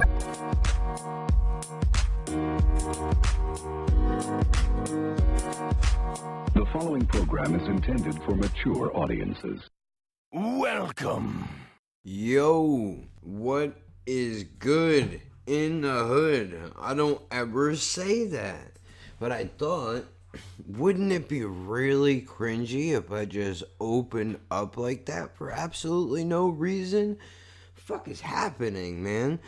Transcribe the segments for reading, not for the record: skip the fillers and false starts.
The following program is intended for mature audiences. Welcome. Yo, what is good in the hood? I don't ever say that, but I thought, wouldn't it be really cringy if I just opened up like that for absolutely no reason? Fuck is happening, man?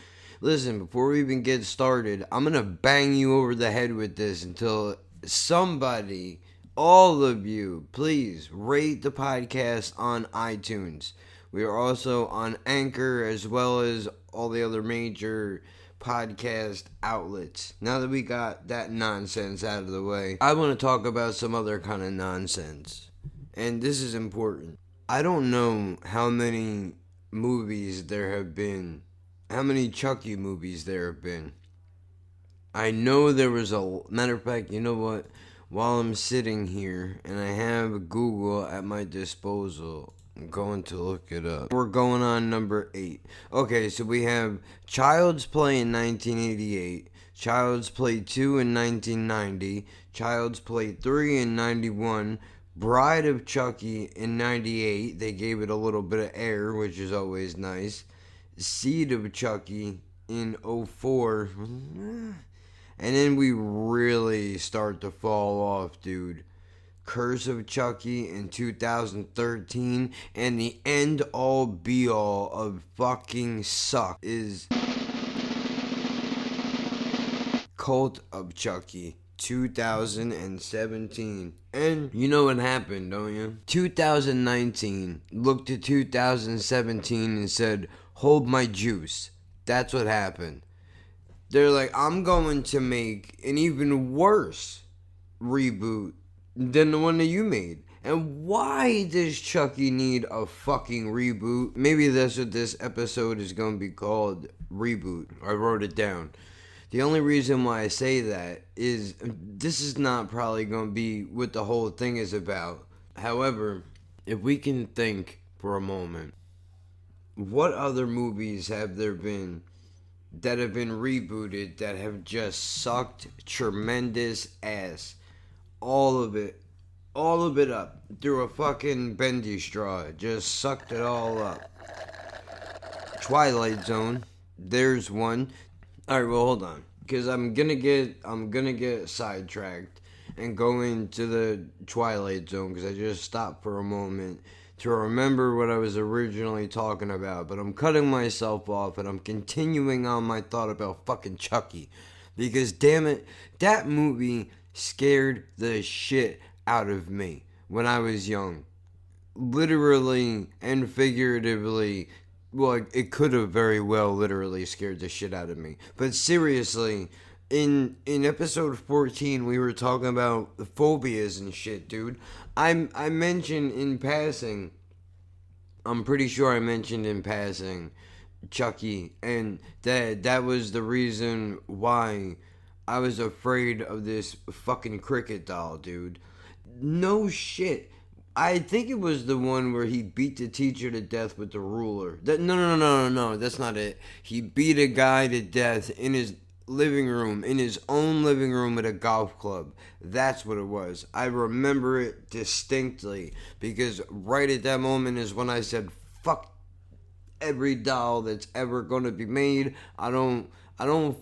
Listen, before we even get started, I'm gonna bang you over the head with this until somebody, all of you, please rate the podcast on iTunes. We are also on Anchor as well as all the other major podcast outlets. Now that we got that nonsense out of the way, I want to talk about some other kind of nonsense. And this is important. I don't know how many movies there have been, how many Chucky movies there have been. I know there was a, matter of fact, you know what? While I'm sitting here and I have Google at my disposal, I'm going to look it up. We're going on number 8. Okay, so we have Child's Play in 1988, Child's Play 2 in 1990, Child's Play 3 in 91, Bride of Chucky in 98. They gave it a little bit of air, which is always nice. Seed of Chucky in 04. And then we really start to fall off, dude. Curse of Chucky in 2013. And the end all be all of fucking suck is Cult of Chucky 2017. And you know what happened, don't you? 2019 looked at 2017 and said, hold my juice. That's what happened. They're like, I'm going to make an even worse reboot than the one that you made. And why does Chucky need a fucking reboot? Maybe that's what this episode is going to be called, Reboot. I wrote it down. The only reason why I say that is this is not probably going to be what the whole thing is about. However, if we can think for a moment, what other movies have there been that have been rebooted that have just sucked tremendous ass? All of it up through a fucking bendy straw. Just sucked it all up. Twilight Zone, there's one. Alright, well, hold on, because I'm gonna get sidetracked and go into the Twilight Zone, because I just stopped for a moment to remember what I was originally talking about, but I'm cutting myself off and I'm continuing on my thought about fucking Chucky, because damn it, that movie scared the shit out of me when I was young. Literally and figuratively. Well, it could have very well literally scared the shit out of me. But seriously, in episode 14, we were talking about phobias and shit, dude. I mentioned in passing, I'm pretty sure I mentioned in passing, Chucky, and that was the reason why I was afraid of this fucking cricket doll, dude. No shit. I think it was the one where he beat the teacher to death with the ruler. No, that's not it. He beat a guy to death in his living room, in his own living room at a golf club. That's what it was. I remember it distinctly, because right at that moment is when I said, fuck every doll that's ever gonna be made. I don't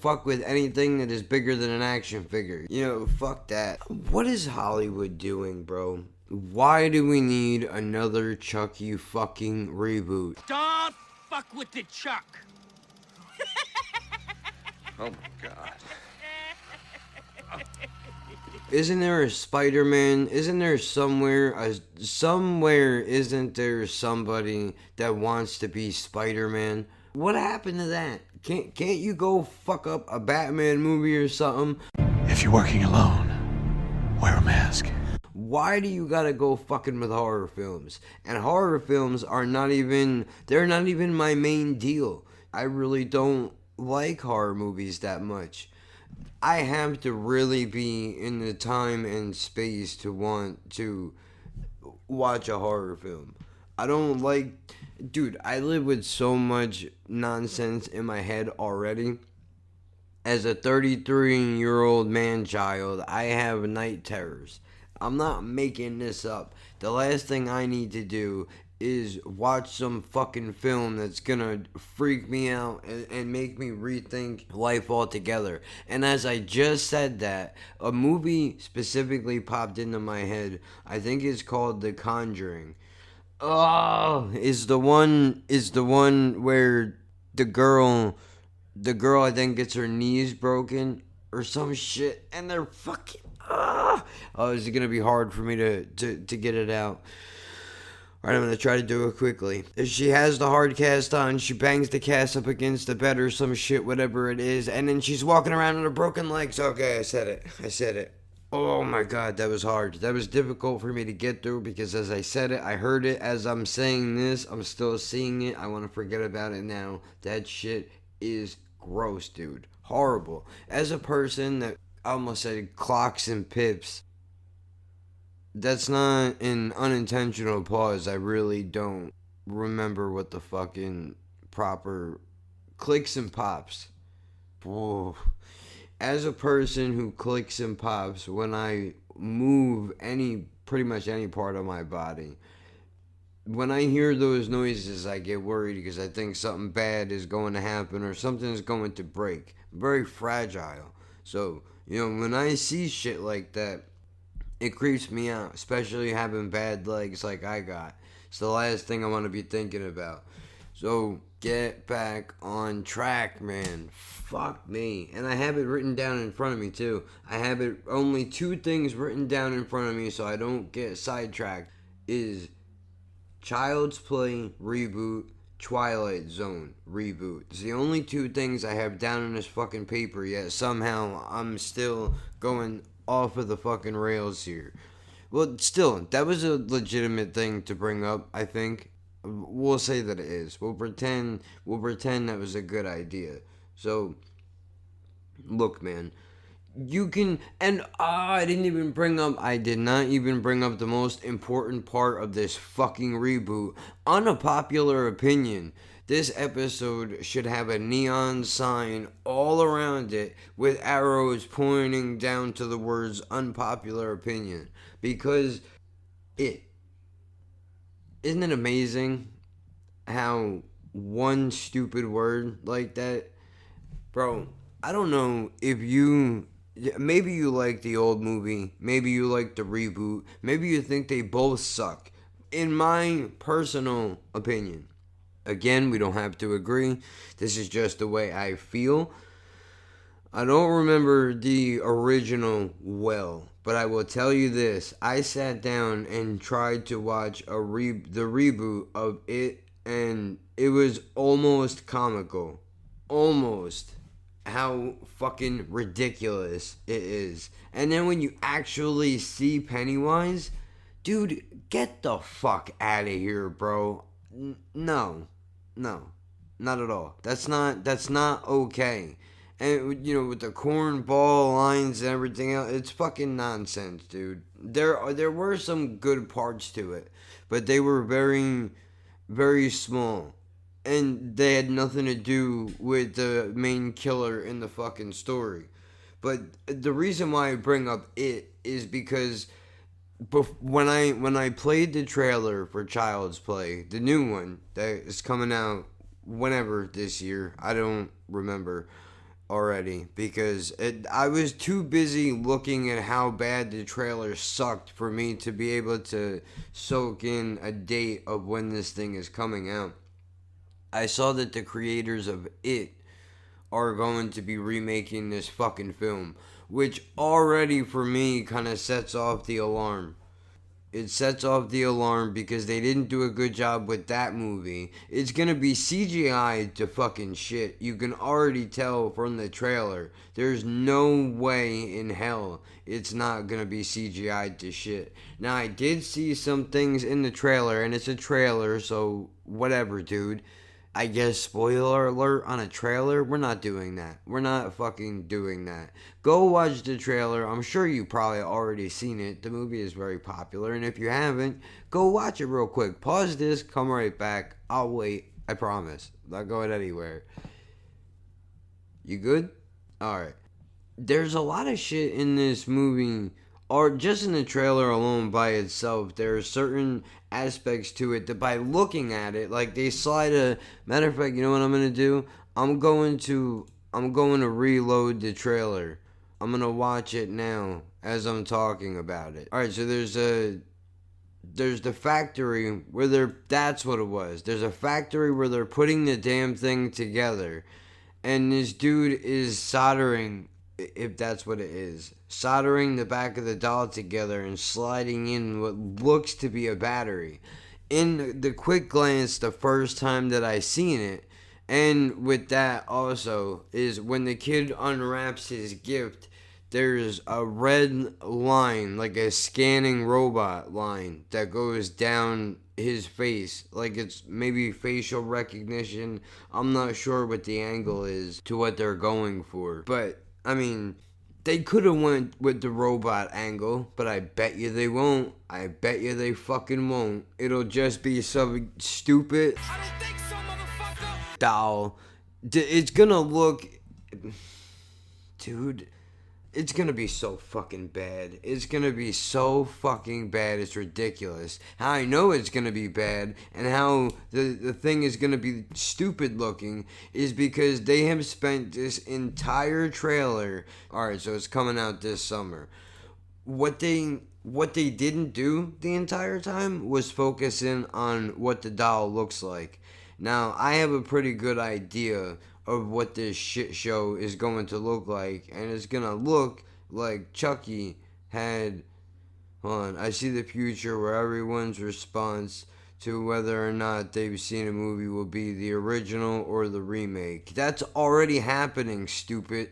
fuck with anything that is bigger than an action figure. You know, fuck that. What is Hollywood doing, bro? Why do we need another Chucky fucking reboot? Don't fuck with the Chuck. Oh my god. Isn't there a Spider-Man? Isn't there somewhere isn't there somebody that wants to be Spider-Man? What happened to that? Can't you go fuck up a Batman movie or something? If you're working alone, wear a mask. Why do you gotta go fucking with horror films? And horror films are not even my main deal. I really don't like horror movies that much. I have to really be in the time and space to want to watch a horror film. I don't like Dude, I live with so much nonsense in my head already. As a 33-year-old man-child, I have night terrors. I'm not making this up. The last thing I need to do is watch some fucking film that's gonna freak me out and make me rethink life altogether. And as I just said that, a movie specifically popped into my head. I think it's called The Conjuring. Oh, is the one where the girl I think gets her knees broken or some shit, and they're fucking. Oh, is it gonna be hard for me to get it out? All right, I'm gonna try to do it quickly. She has the hard cast on. She bangs the cast up against the bed or some shit, whatever it is, and then she's walking around on her broken legs. Okay, I said it. Oh my god, that was hard. That was difficult for me to get through because as I said it, I heard it. As I'm saying this, I'm still seeing it. I want to forget about it now. That shit is gross, dude. Horrible. As a person that I almost said clocks and pips, that's not an unintentional pause. I really don't remember what the fucking proper clicks and pops. Whoa. As a person who clicks and pops when I move pretty much any part of my body, when I hear those noises, I get worried because I think something bad is going to happen or something is going to break. I'm very fragile. So, when I see shit like that, it creeps me out, especially having bad legs like I got. It's the last thing I want to be thinking about. So, get back on track, man. Fuck me. And I have it written down in front of me, too. I have it only 2 things written down in front of me so I don't get sidetracked. Is Child's Play reboot, Twilight Zone reboot. It's the only 2 things I have down on this fucking paper, yet somehow I'm still going off of the fucking rails here. Well, still, that was a legitimate thing to bring up, I think. We'll say that it is. We'll pretend that was a good idea. So, look, man. You can, and I did not even bring up the most important part of this fucking reboot. Unpopular opinion. This episode should have a neon sign all around it with arrows pointing down to the words unpopular opinion. Because isn't it amazing how one stupid word like that, bro, I don't know if maybe you like the old movie, maybe you like the reboot, maybe you think they both suck. In my personal opinion, again, we don't have to agree. This is just the way I feel. I don't remember the original well, but I will tell you this. I sat down and tried to watch the reboot of it, and it was almost comical. Almost. How fucking ridiculous it is. And then when you actually see Pennywise, dude, get the fuck out of here, bro. No, not at all. That's not okay. And with the cornball lines and everything else, it's fucking nonsense, dude. There were some good parts to it, but they were very, very small. And they had nothing to do with the main killer in the fucking story. But the reason why I bring up it is because when I played the trailer for Child's Play, the new one that is coming out whenever this year, I don't remember already, because I was too busy looking at how bad the trailer sucked for me to be able to soak in a date of when this thing is coming out. I saw that the creators of It are going to be remaking this fucking film, which already for me kind of sets off the alarm. It sets off the alarm because they didn't do a good job with that movie. It's going to be CGI to fucking shit. You can already tell from the trailer. There's no way in hell it's not going to be CGI to shit. Now, I did see some things in the trailer, and it's a trailer, so whatever, dude. I guess spoiler alert on a trailer. We're not doing that. We're not fucking doing that. Go watch the trailer. I'm sure you probably already seen it. The movie is very popular, and if you haven't, go watch it real quick. Pause this, come right back. I'll wait. I promise. Not going anywhere. You good? Alright. There's a lot of shit in this movie, or just in the trailer alone by itself. There are certain aspects to it that by looking at it, like they slide a matter of fact, you know what I'm gonna do? I'm going to reload the trailer. I'm gonna watch it now as I'm talking about it. Alright, so there's the factory where that's what it was. There's a factory where they're putting the damn thing together. And this dude is soldering, if that's what it is, soldering the back of the doll together and sliding in what looks to be a battery. In the quick glance, the first time that I seen it, and with that also, is when the kid unwraps his gift, there's a red line, like a scanning robot line, that goes down his face, like it's maybe facial recognition. I'm not sure what the angle is to what they're going for, but I mean, they could have went with the robot angle, but I bet you they won't. I bet you they fucking won't. It'll just be some stupid I don't think so, motherfucker. doll. It's gonna look, dude, it's gonna be so fucking bad. It's gonna be so fucking bad. It's ridiculous. How I know it's gonna be bad and how the thing is gonna be stupid looking is because they have spent this entire trailer. Alright, so it's coming out this summer. What they didn't do the entire time was focus in on what the doll looks like. Now, I have a pretty good idea of what this shit show is going to look like, and it's gonna look like Chucky had, hold on, I see the future where everyone's response to whether or not they've seen a movie will be the original or the remake. That's already happening, stupid.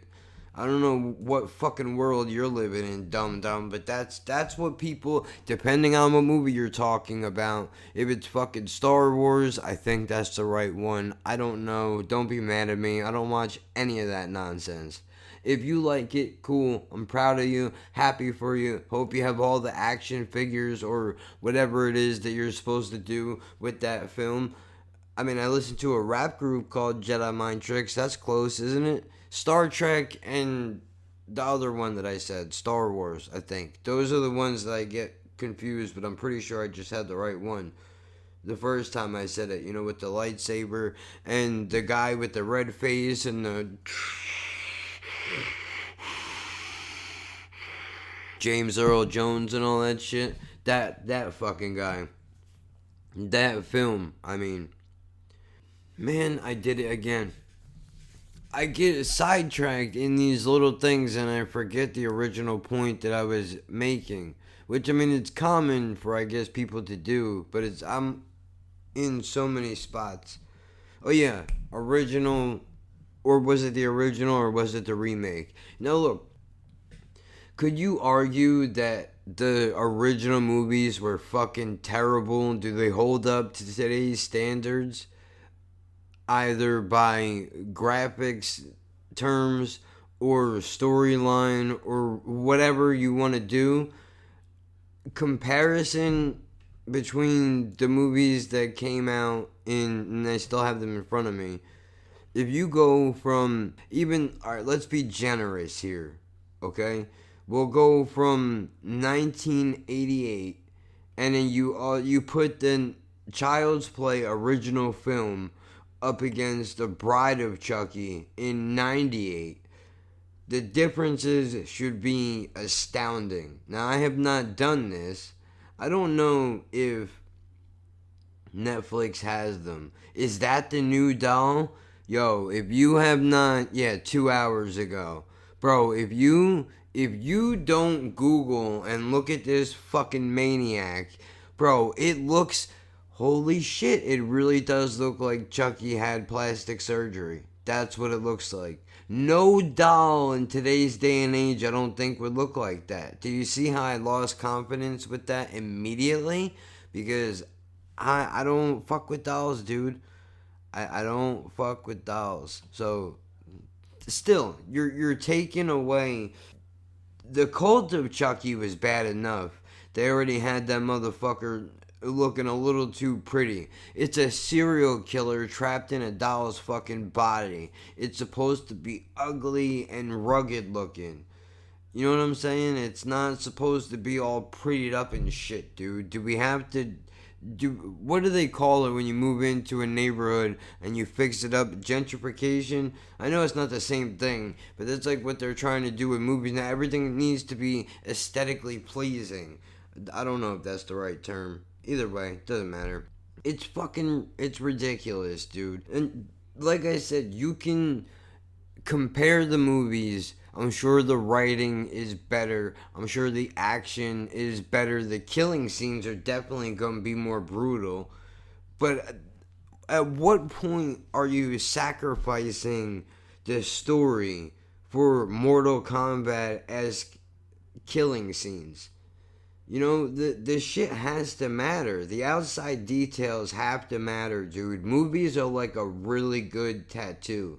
I don't know what fucking world you're living in, dumb, but that's what people, depending on what movie you're talking about. If it's fucking Star Wars, I think that's the right one. I don't know. Don't be mad at me. I don't watch any of that nonsense. If you like it, cool. I'm proud of you. Happy for you. Hope you have all the action figures or whatever it is that you're supposed to do with that film. I mean, I listened to a rap group called Jedi Mind Tricks. That's close, isn't it? Star Trek and the other one that I said, Star Wars, I think. Those are the ones that I get confused, but I'm pretty sure I just had the right one the first time I said it, you know, with the lightsaber and the guy with the red face and the James Earl Jones and all that shit. That fucking guy. That film, I mean, man, I did it again. I get sidetracked in these little things and I forget the original point that I was making. Which, I mean, it's common for, I guess, people to do. But I'm in so many spots. Oh, yeah. Original. Or was it the original or was it the remake? Now, look. Could you argue that the original movies were fucking terrible? Do they hold up to today's standards? Either by graphics terms or storyline or whatever you want to do. Comparison between the movies that came out and I still have them in front of me. If you go from even, alright, let's be generous here, okay? We'll go from 1988 and then you put the Child's Play original film up against The Bride of Chucky in 98. The differences should be astounding. Now, I have not done this. I don't know if Netflix has them. Is that the new doll? Yo, if you have not, 2 hours ago. Bro, if you don't Google and look at this fucking maniac, bro, it looks, holy shit, it really does look like Chucky had plastic surgery. That's what it looks like. No doll in today's day and age, I don't think, would look like that. Do you see how I lost confidence with that immediately? Because I don't fuck with dolls, dude. I don't fuck with dolls. So still, you're taking away. The cult of Chucky was bad enough. They already had that motherfucker looking a little too pretty. It's a serial killer trapped in a doll's fucking body. It's supposed to be ugly and rugged looking. You know what I'm saying? It's not supposed to be all prettied up and shit, dude. Do we have to do, what do they call it when you move into a neighborhood and you fix it up? Gentrification? I know it's not the same thing, but that's like what they're trying to do with movies now. Everything needs to be aesthetically pleasing. I don't know if that's the right term. Either way, doesn't matter. It's ridiculous, dude. And like I said, you can compare the movies. I'm sure the writing is better. I'm sure the action is better. The killing scenes are definitely going to be more brutal. But at what point are you sacrificing the story for Mortal Kombat as killing scenes? You know, the shit has to matter. The outside details have to matter, dude. Movies are like a really good tattoo.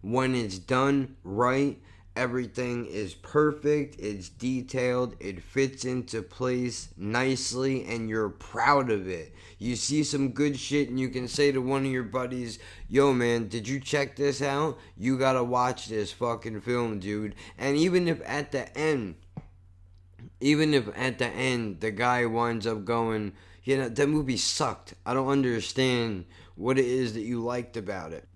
When it's done right, everything is perfect, it's detailed, it fits into place nicely, and you're proud of it. You see some good shit and you can say to one of your buddies, yo man, did you check this out? You gotta watch this fucking film, dude. And even if at the end the guy winds up going, you know, that movie sucked, I don't understand what it is that you liked about it.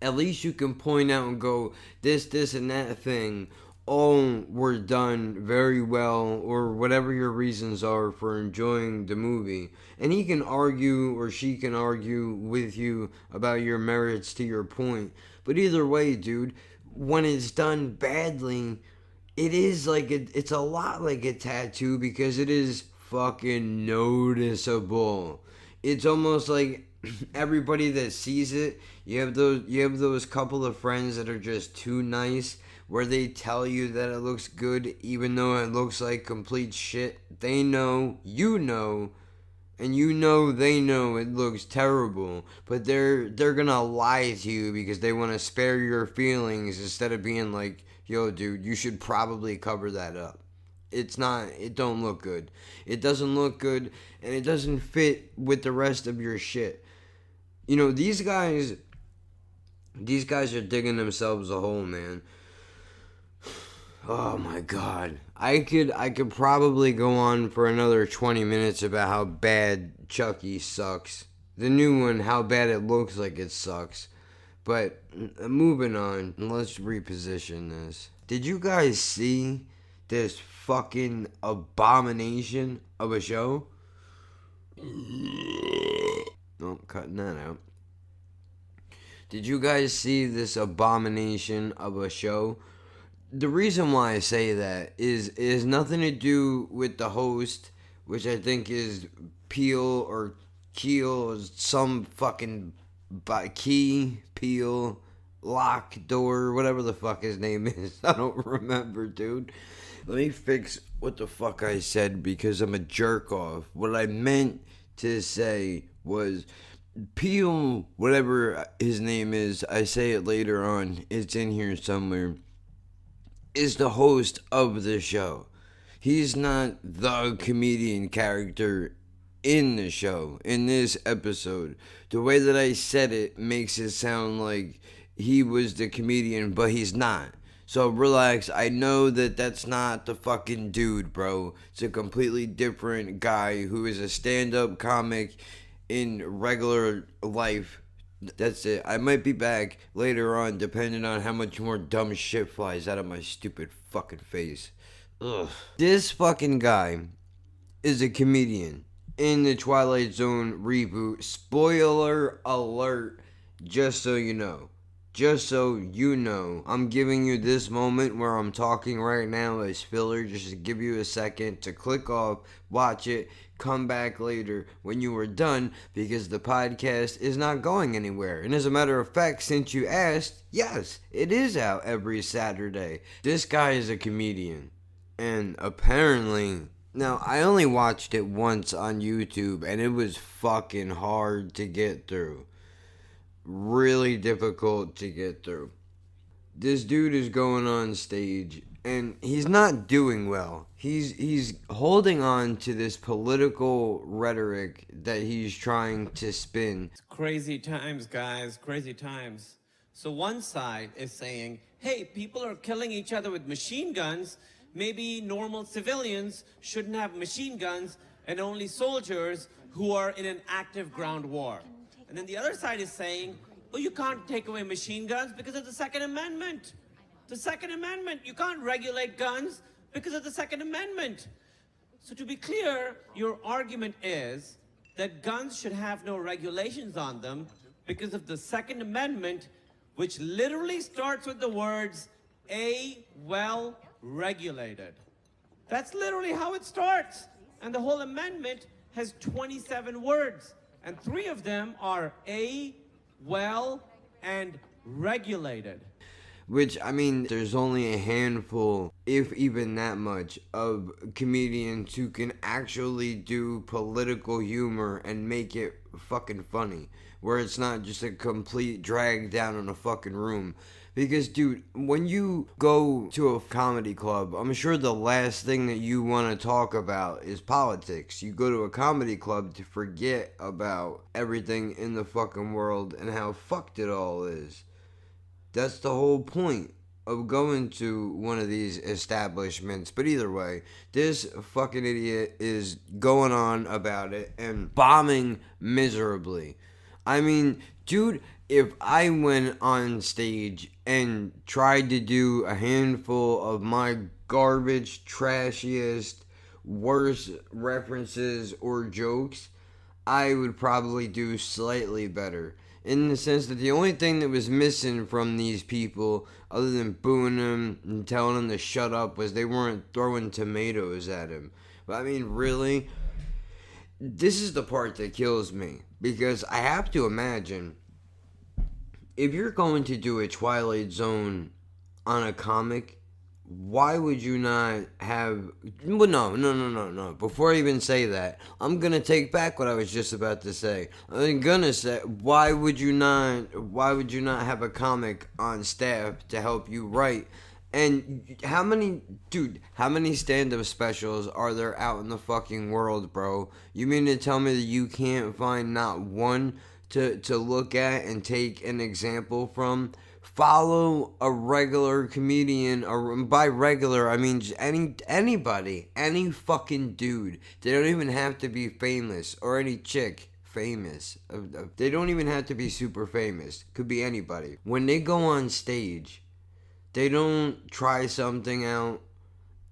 At least you can point out and go, this, and that thing all were done very well, or whatever your reasons are for enjoying the movie. And he can argue, or she can argue with you about your merits to your point. But either way, dude, when it's done badly, it is like it's a lot like a tattoo because it is fucking noticeable. It's almost like everybody that sees it, you have those couple of friends that are just too nice, where they tell you that it looks good even though it looks like complete shit. They know, you know, and you know they know it looks terrible, but they're gonna lie to you because they want to spare your feelings instead of being like, yo dude, you should probably cover that up. It don't look good. It doesn't look good, and it doesn't fit with the rest of your shit. You know, these guys are digging themselves a hole, man. Oh my god. I could probably go on for another 20 minutes about how bad Chucky sucks. The new one, how bad it looks like it sucks. But moving on, let's reposition this. Did you guys see this fucking abomination of a show? No, cutting that out. Did you guys see this abomination of a show? The reason why I say that is nothing to do with the host, which I think is Peel or Keel or some fucking Key, Peel, Lock, Door, whatever the fuck his name is. I don't remember, dude. Let me fix what the fuck I said because I'm a jerk off. What I meant to say was Peel, whatever his name is, I say it later on, it's in here somewhere, is the host of the show. He's not the comedian character in the show, in this episode. The way that I said it makes it sound like he was the comedian, but he's not. So relax, I know that that's not the fucking dude, bro. It's a completely different guy who is a stand-up comic in regular life. That's it. I might be back later on, depending on how much more dumb shit flies out of my stupid fucking face. Ugh. This fucking guy is a comedian in the Twilight Zone reboot. Spoiler alert, just so you know. Just so you know, I'm giving you this moment where I'm talking right now as filler, just to give you a second to click off, watch it, come back later when you are done, because the podcast is not going anywhere. And as a matter of fact, since you asked, yes, it is out every Saturday. This guy is a comedian, and apparently, now I only watched it once on YouTube, and it was fucking hard to get through. really difficult to get through. This dude is going on stage and he's not doing well. He's holding on to this political rhetoric that he's trying to spin. Crazy times, guys, crazy times. So one side is saying, hey, people are killing each other with machine guns. Maybe normal civilians shouldn't have machine guns and only soldiers who are in an active ground war. And then the other side is saying, oh, you can't take away machine guns because of the Second Amendment. The Second Amendment, you can't regulate guns because of the Second Amendment. So to be clear, your argument is that guns should have no regulations on them because of the Second Amendment, which literally starts with the words, a well regulated. That's literally how it starts. And the whole amendment has 27 words. And 3 of them are a, well, and regulated. Which, I mean, there's only a handful, if even that much, of comedians who can actually do political humor and make it fucking funny. Where it's not just a complete drag down in a fucking room. Because, dude, when you go to a comedy club, I'm sure the last thing that you want to talk about is politics. You go to a comedy club to forget about everything in the fucking world and how fucked it all is. That's the whole point of going to one of these establishments. But either way, this fucking idiot is going on about it and bombing miserably. I mean, dude, if I went on stage and tried to do a handful of my garbage, trashiest, worst references or jokes, I would probably do slightly better. In the sense that the only thing that was missing from these people, other than booing them and telling them to shut up, was they weren't throwing tomatoes at him. But I mean, really, this is the part that kills me. Because I have to imagine, if you're going to do a Twilight Zone on a comic, why would you not have... Well, no. Before I even say that, I'm going to take back what I was just about to say. I'm going to say, why would you not have a comic on staff to help you write? And how many stand-up specials are there out in the fucking world, bro? You mean to tell me that you can't find not one to look at and take an example from? Follow a regular comedian, or by regular I mean just anybody, any fucking dude. They don't even have to be famous, or any chick famous. They don't even have to be super famous. Could be anybody. When they go on stage, they don't try something out,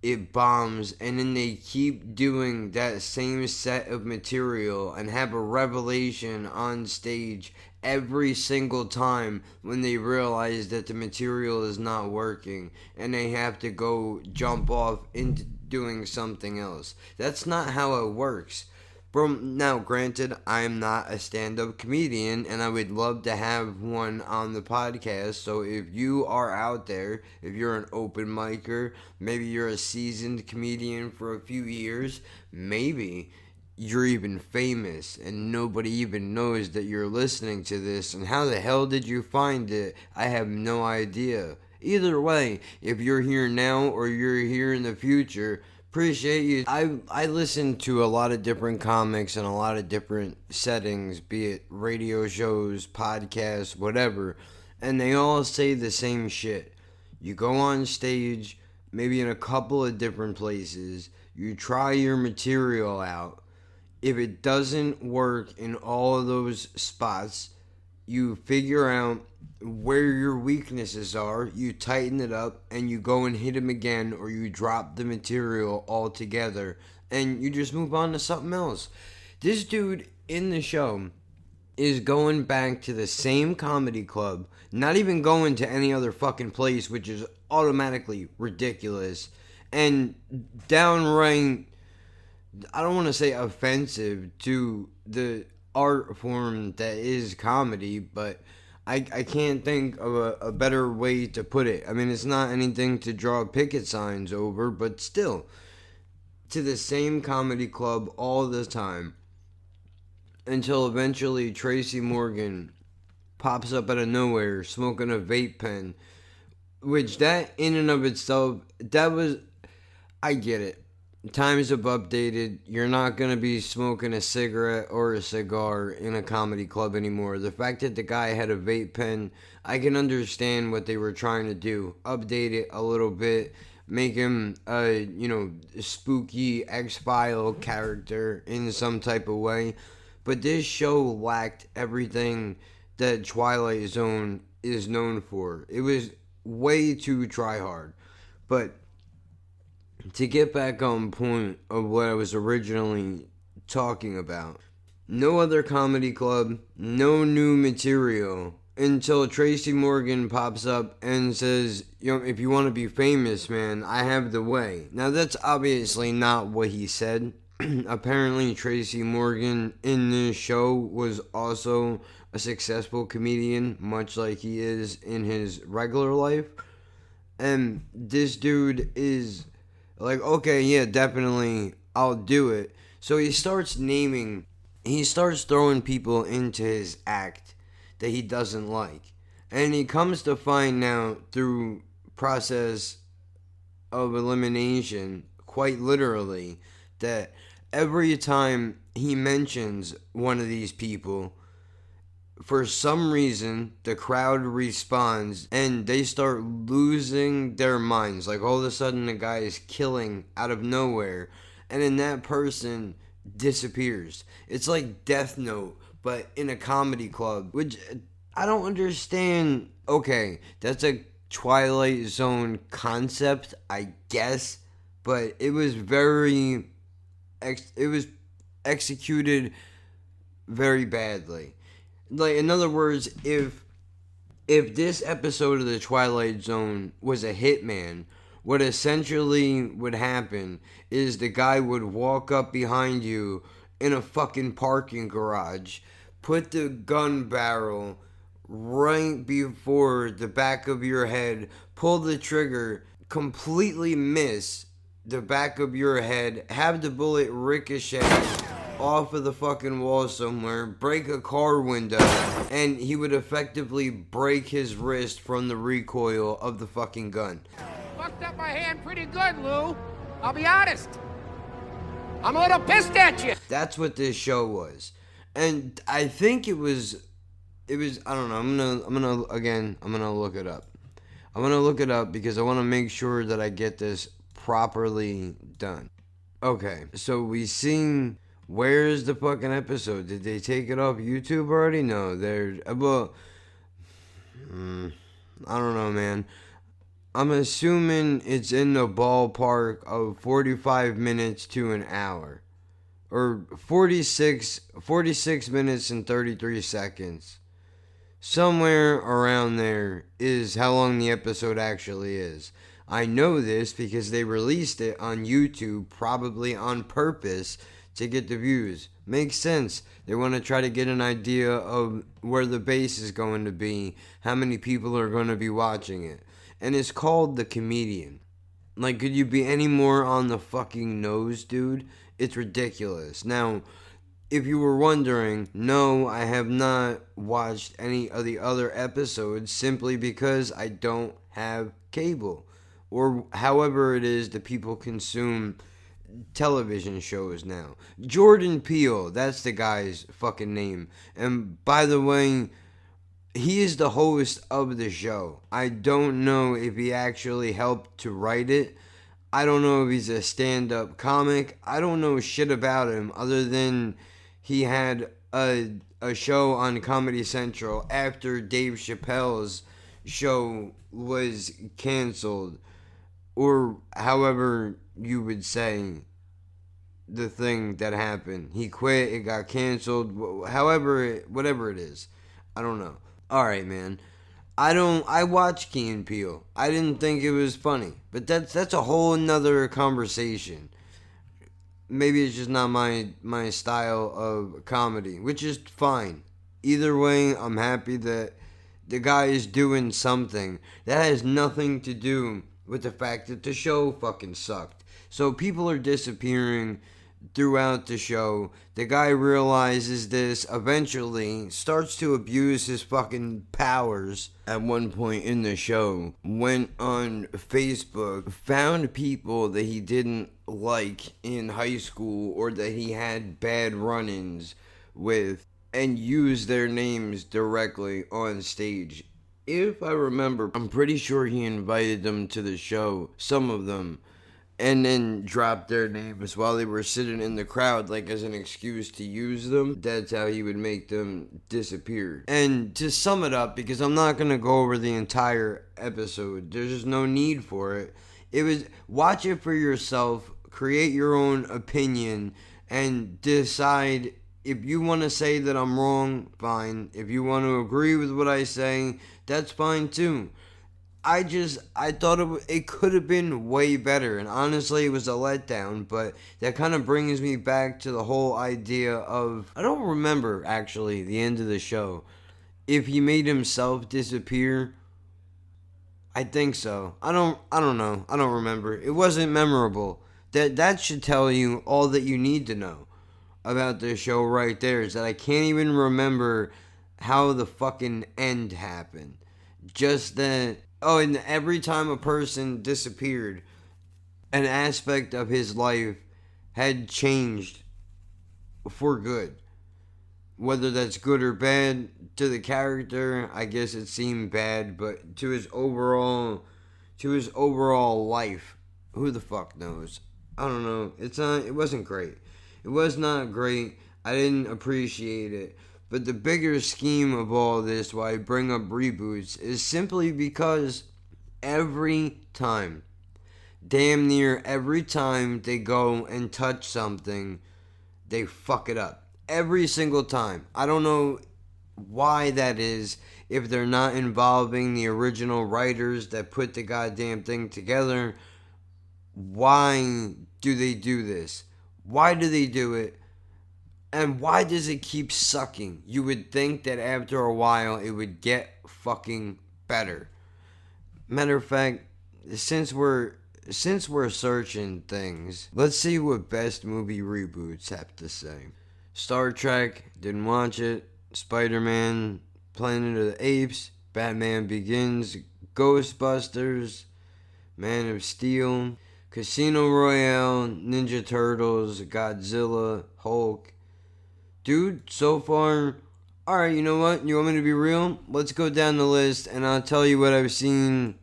it bombs, and then they keep doing that same set of material and have a revelation on stage every single time when they realize that the material is not working and they have to go jump off into doing something else. That's not how it works. Now, granted, I'm not a stand-up comedian, and I would love to have one on the podcast, so if you are out there, if you're an open micer, maybe you're a seasoned comedian for a few years, maybe you're even famous, and nobody even knows that you're listening to this, and how the hell did you find it? I have no idea. Either way, if you're here now or you're here in the future, appreciate you. I listen to a lot of different comics in a lot of different settings, be it radio shows, podcasts, whatever, and they all say the same shit. You go on stage, maybe in a couple of different places, you try your material out. If it doesn't work in all of those spots, you figure out where your weaknesses are, you tighten it up, and you go and hit them again, or you drop the material altogether, and you just move on to something else. This dude in the show is going back to the same comedy club, not even going to any other fucking place, which is automatically ridiculous, and downright, I don't want to say offensive to the art form that is comedy, but I can't think of a better way to put it. I mean, it's not anything to draw picket signs over, but still, to the same comedy club all the time, until eventually Tracy Morgan pops up out of nowhere smoking a vape pen, which that in and of itself, I get it. Times have updated. You're not going to be smoking a cigarette or a cigar in a comedy club anymore. The fact that the guy had a vape pen, I can understand what they were trying to do. Update it a little bit. Make him a, spooky X-File character in some type of way. But this show lacked everything that Twilight Zone is known for. It was way too try-hard. But to get back on point of what I was originally talking about, no other comedy club, no new material until Tracy Morgan pops up and says, if you want to be famous, man, I have the way. Now, that's obviously not what he said. Apparently, Tracy Morgan in this show was also a successful comedian, much like he is in his regular life. And this dude is like, okay, yeah, definitely, I'll do it. So he starts throwing people into his act that he doesn't like. And he comes to find out through process of elimination, quite literally, that every time he mentions one of these people, for some reason, the crowd responds and they start losing their minds. Like, all of a sudden, the guy is killing out of nowhere, and then that person disappears. It's like Death Note, but in a comedy club, which I don't understand. Okay, that's a Twilight Zone concept, I guess, but it was executed very badly. Like, in other words, if this episode of the Twilight Zone was a hitman, what essentially would happen is the guy would walk up behind you in a fucking parking garage, put the gun barrel right before the back of your head, pull the trigger, completely miss the back of your head, have the bullet ricochet off of the fucking wall somewhere, break a car window, and he would effectively break his wrist from the recoil of the fucking gun. Fucked up my hand pretty good, Lou. I'll be honest. I'm a little pissed at you. That's what this show was. And I think it was I don't know, I'm gonna look it up. I'm gonna look it up because I want to make sure that I get this properly done. Okay, so we seen, where's the fucking episode? Did they take it off YouTube already? No, I don't know, man. I'm assuming it's in the ballpark of 45 minutes to an hour. Or 46 minutes and 33 seconds. Somewhere around there is how long the episode actually is. I know this because they released it on YouTube, probably on purpose, to get the views. Makes sense. They want to try to get an idea of where the base is going to be, how many people are going to be watching it. And it's called The Comedian. Like, could you be any more on the fucking nose, dude? It's ridiculous. Now, if you were wondering, no, I have not watched any of the other episodes simply because I don't have cable. Or however it is that people consume television shows now. Jordan Peele, that's the guy's fucking name. And by the way, he is the host of the show. I don't know if he actually helped to write it. I don't know if he's a stand-up comic. I don't know shit about him other than he had a show on Comedy Central after Dave Chappelle's show was canceled. Or however you would say the thing that happened. He quit, it got canceled, whatever it is. I don't know. Alright, man. I watched Key and Peele. I didn't think it was funny. But that's a whole nother conversation. Maybe it's just not my style of comedy, which is fine. Either way, I'm happy that the guy is doing something. That has nothing to do with the fact that the show fucking sucked. So people are disappearing. throughout the show. The guy realizes this, eventually starts to abuse his fucking powers. At one point in the show, went on Facebook, found people that he didn't like in high school or that he had bad run-ins with, and used their names directly on stage. If I remember, I'm pretty sure he invited them to the show, some of them, and then dropped their names while they were sitting in the crowd, like as an excuse to use them. That's how he would make them disappear. And to sum it up, because I'm not going to go over the entire episode, there's just no need for it. It was, watch it for yourself, create your own opinion, and decide if you want to say that I'm wrong, fine. If you want to agree with what I say, that's fine too. I thought it could have been way better, and honestly it was a letdown, but that kind of brings me back to the whole idea of, I don't remember actually the end of the show, if he made himself disappear. I think so. I don't know. I don't remember. It wasn't memorable. That should tell you all that you need to know about this show right there, is that I can't even remember how the fucking end happened. Just that, oh, and every time a person disappeared, an aspect of his life had changed for good. Whether that's good or bad to the character, I guess it seemed bad, but to his overall life, who the fuck knows? I don't know. It wasn't great. It was not great. I didn't appreciate it. But the bigger scheme of all this, why I bring up reboots, is simply because every time, damn near every time they go and touch something, they fuck it up. Every single time. I don't know why that is, if they're not involving the original writers that put the goddamn thing together. Why do they do this? Why do they do it? And why does it keep sucking? You would think that after a while it would get fucking better. Matter of fact, since we're searching things, let's see what best movie reboots have to say. Star Trek, didn't watch it. Spider-Man, Planet of the Apes, Batman Begins, Ghostbusters, Man of Steel, Casino Royale, Ninja Turtles, Godzilla, Hulk. Dude, so far, alright, you know what? You want me to be real? Let's go down the list and I'll tell you what I've seen.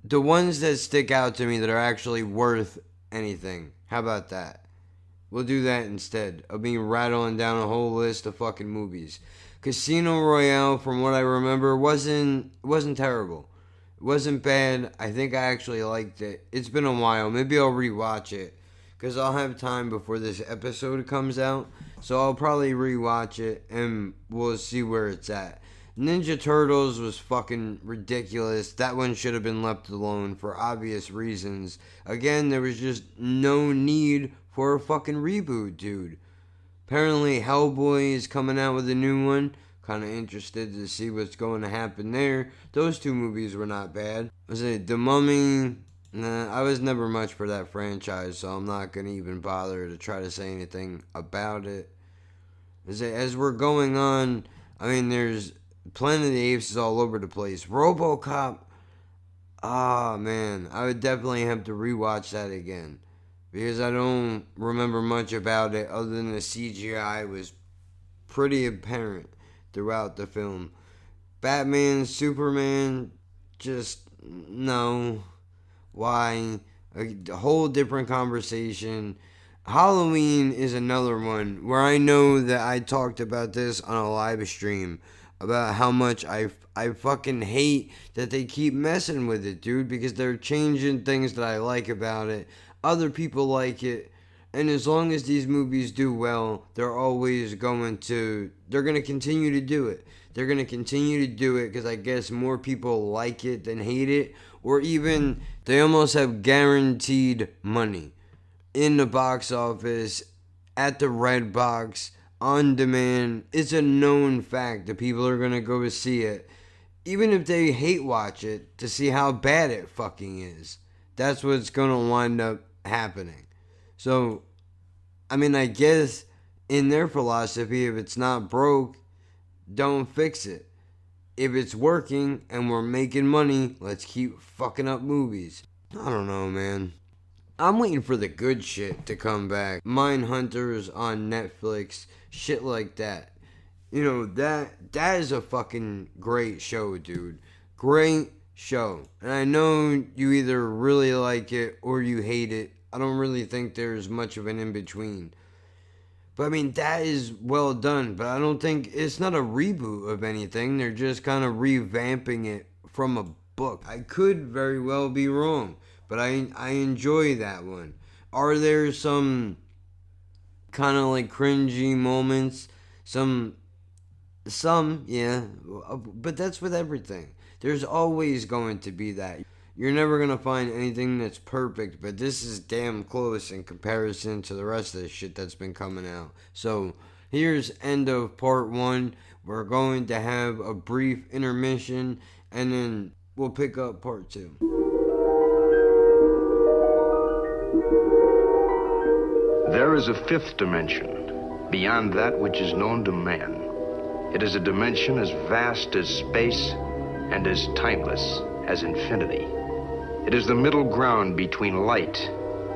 The ones that stick out to me that are actually worth anything. How about that? We'll do that instead of me rattling down a whole list of fucking movies. Casino Royale, from what I remember, wasn't terrible. It wasn't bad. I think I actually liked it. It's been a while. Maybe I'll rewatch it, because I'll have time before this episode comes out. So I'll probably rewatch it and we'll see where it's at. Ninja Turtles was fucking ridiculous. That one should have been left alone for obvious reasons. Again, there was just no need for a fucking reboot, dude. Apparently Hellboy is coming out with a new one. Kind of interested to see what's going to happen there. Those two movies were not bad. Was it The Mummy? Nah, I was never much for that franchise, so I'm not going to even bother to try to say anything about it. As we're going on, I mean, there's Planet of the Apes is all over the place. RoboCop, man, I would definitely have to rewatch that again, because I don't remember much about it other than the CGI was pretty apparent throughout the film. Batman, Superman, just no. Why? A whole different conversation. Halloween is another one where I know that I talked about this on a live stream about how much I fucking hate that they keep messing with it, dude, because they're changing things that I like about it. Other people like it, and as long as these movies do well, they're going to continue to do it. They're going to continue to do it because I guess more people like it than hate it, or even they almost have guaranteed money in the box office, at the red box, on demand. It's a known fact that people are going to go see it, even if they hate watch it, to see how bad it fucking is. That's what's going to wind up happening. So, I mean, I guess in their philosophy, if it's not broke, don't fix it. If it's working and we're making money, let's keep fucking up movies. I don't know, man. I'm waiting for the good shit to come back. Mindhunters on Netflix, shit like that. You know, that is a fucking great show, dude. Great show. And I know you either really like it or you hate it. I don't really think there's much of an in-between. But I mean, that is well done. But I don't think it's not a reboot of anything. They're just kind of revamping it from a book. I could very well be wrong, but I enjoy that one. Are there some kind of like cringy moments? Some, yeah. But that's with everything. There's always going to be that. You're never going to find anything that's perfect, but this is damn close in comparison to the rest of the shit that's been coming out. So, here's end of part 1. We're going to have a brief intermission, and then we'll pick up part 2. There is a fifth dimension, beyond that which is known to man. It is a dimension as vast as space and as timeless as infinity. It is the middle ground between light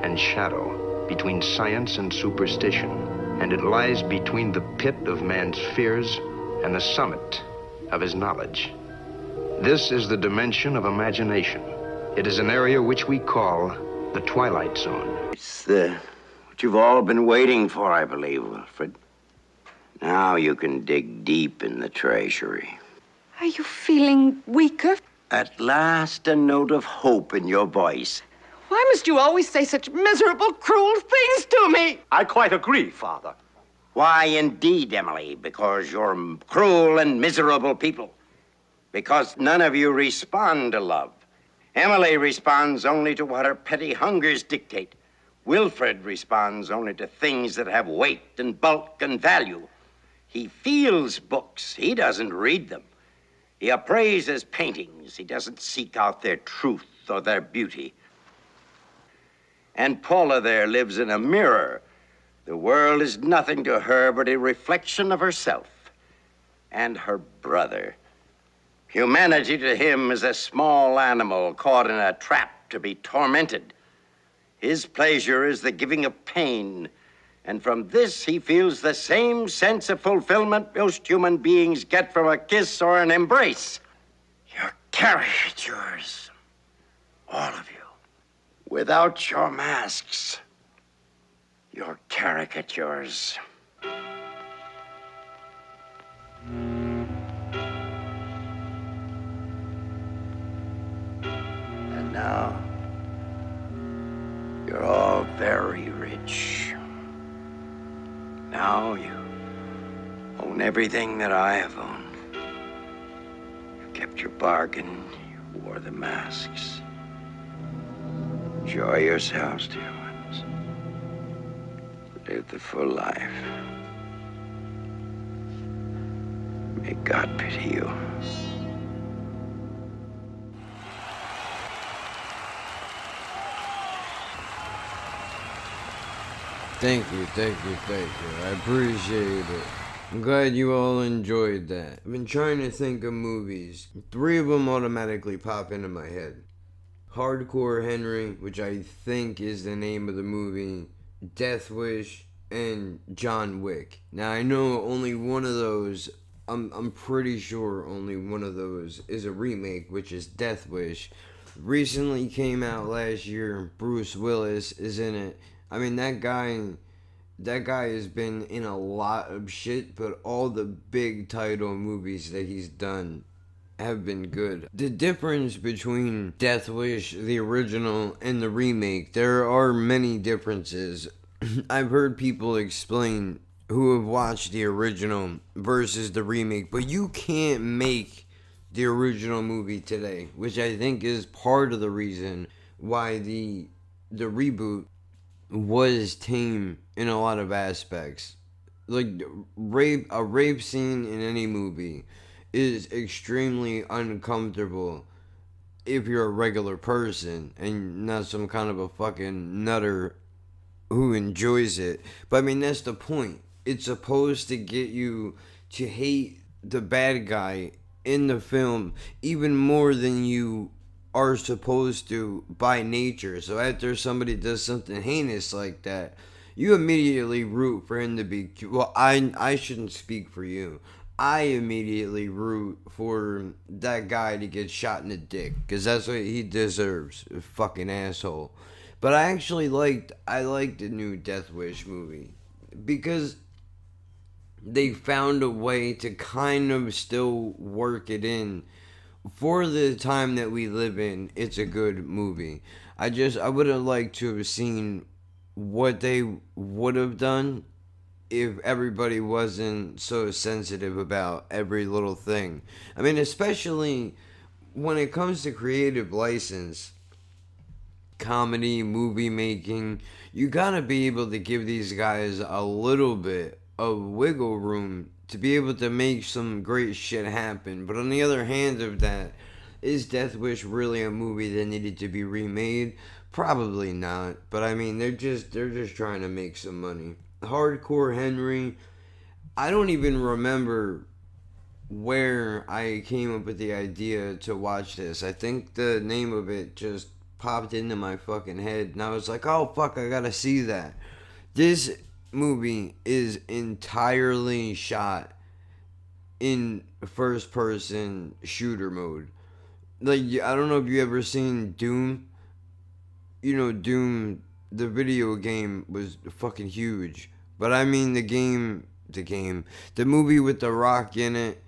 and shadow, between science and superstition, and it lies between the pit of man's fears and the summit of his knowledge. This is the dimension of imagination. It is an area which we call the Twilight Zone. It's what you've all been waiting for, I believe, Wilfred. Now you can dig deep in the treasury. Are you feeling weaker? At last, a note of hope in your voice. Why must you always say such miserable, cruel things to me? I quite agree, Father. Why, indeed, Emily, because you're cruel and miserable people. Because none of you respond to love. Emily responds only to what her petty hungers dictate. Wilfred responds only to things that have weight and bulk and value. He feels books. He doesn't read them. He appraises paintings. He doesn't seek out their truth or their beauty. And Paula there lives in a mirror. The world is nothing to her but a reflection of herself and her brother. Humanity to him is a small animal caught in a trap to be tormented. His pleasure is the giving of pain, and from this he feels the same sense of fulfillment most human beings get from a kiss or an embrace. Your caricatures, all of you, without your masks, your caricatures. And now, you're all very rich. Now you own everything that I have owned. You kept your bargain. You wore the masks. Enjoy yourselves, dear ones. Live the full life. May God pity you. Thank you. I appreciate it. I'm glad you all enjoyed that. I've been trying to think of movies. 3 of them automatically pop into my head. Hardcore Henry, which I think is the name of the movie, Death Wish, and John Wick. Now I know only one of those, I'm pretty sure only one of those is a remake, which is Death Wish. Recently came out last year. Bruce Willis is in it. I mean, that guy has been in a lot of shit, but all the big title movies that he's done have been good. The difference between Death Wish, the original, and the remake, there are many differences. I've heard people explain who have watched the original versus the remake, but you can't make the original movie today, which I think is part of the reason why the reboot was tame in a lot of aspects. Like, a rape scene in any movie is extremely uncomfortable if you're a regular person and not some kind of a fucking nutter who enjoys it. But I mean, that's the point. It's supposed to get you to hate the bad guy in the film even more than you are supposed to by nature. So after somebody does something heinous like that, you immediately root for him to be. Well, I shouldn't speak for you. I immediately root for that guy to get shot in the dick because that's what he deserves. A fucking asshole. But I liked the new Death Wish movie because they found a way to kind of still work it in. For the time that we live in, it's a good movie. I would have liked to have seen what they would have done if everybody wasn't so sensitive about every little thing. I mean, especially when it comes to creative license, comedy, movie making, you gotta be able to give these guys a little bit of wiggle room to be able to make some great shit happen. But on the other hand of that, is Death Wish really a movie that needed to be remade? Probably not. But I mean, they're just trying to make some money. Hardcore Henry, I don't even remember where I came up with the idea to watch this. I think the name of it just popped into my fucking head, and I was like, oh fuck, I gotta see that. This movie is entirely shot in first person shooter mode. Like, I don't know if you ever seen Doom. You know, Doom, the video game, was fucking huge. But I mean the movie with The Rock in it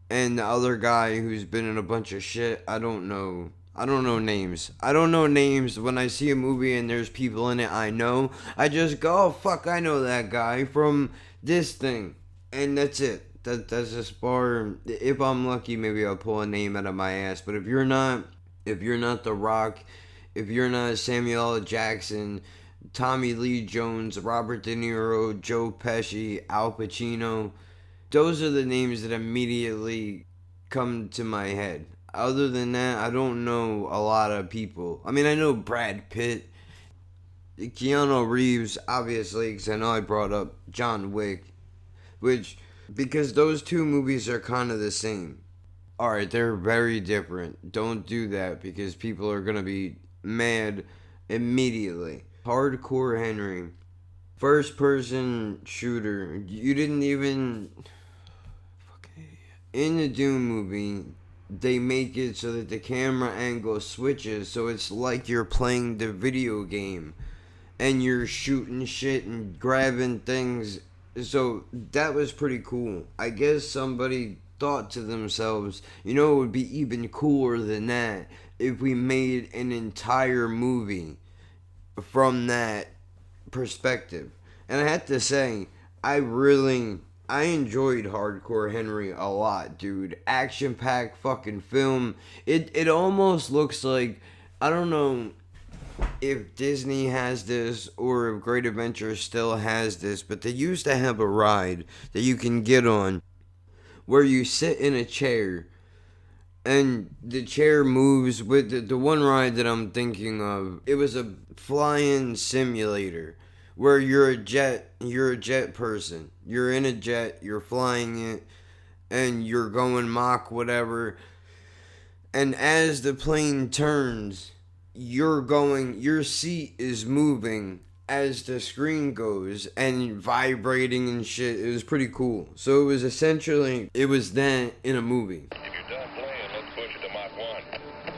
and the other guy who's been in a bunch of shit. I don't know names. I don't know names. When I see a movie and there's people in it I know, I just go, oh fuck, I know that guy from this thing. And that's it. That's as far. If I'm lucky, maybe I'll pull a name out of my ass. But if you're not The Rock, if you're not Samuel L. Jackson, Tommy Lee Jones, Robert De Niro, Joe Pesci, Al Pacino, those are the names that immediately come to my head. Other than that, I don't know a lot of people. I mean, I know Brad Pitt, Keanu Reeves, obviously, because I know I brought up John Wick, because those two movies are kind of the same. Alright, they're very different. Don't do that because people are going to be mad immediately. Hardcore Henry, first person shooter. You didn't even. In the Doom movie, they make it so that the camera angle switches, so it's like you're playing the video game and you're shooting shit and grabbing things. So that was pretty cool. I guess somebody thought to themselves, you know, it would be even cooler than that if we made an entire movie from that perspective. And I have to say, I enjoyed Hardcore Henry a lot, dude. Action-packed fucking film. It almost looks like, I don't know if Disney has this or if Great Adventure still has this, but they used to have a ride that you can get on where you sit in a chair and the chair moves with the one ride that I'm thinking of. It was a flying simulator where you're a jet person. You're in a jet, you're flying it, and you're going Mach whatever. And as the plane turns, your seat is moving as the screen goes and vibrating and shit. It was pretty cool. So it was that in a movie. If you're done playing, let's push it to Mach 1.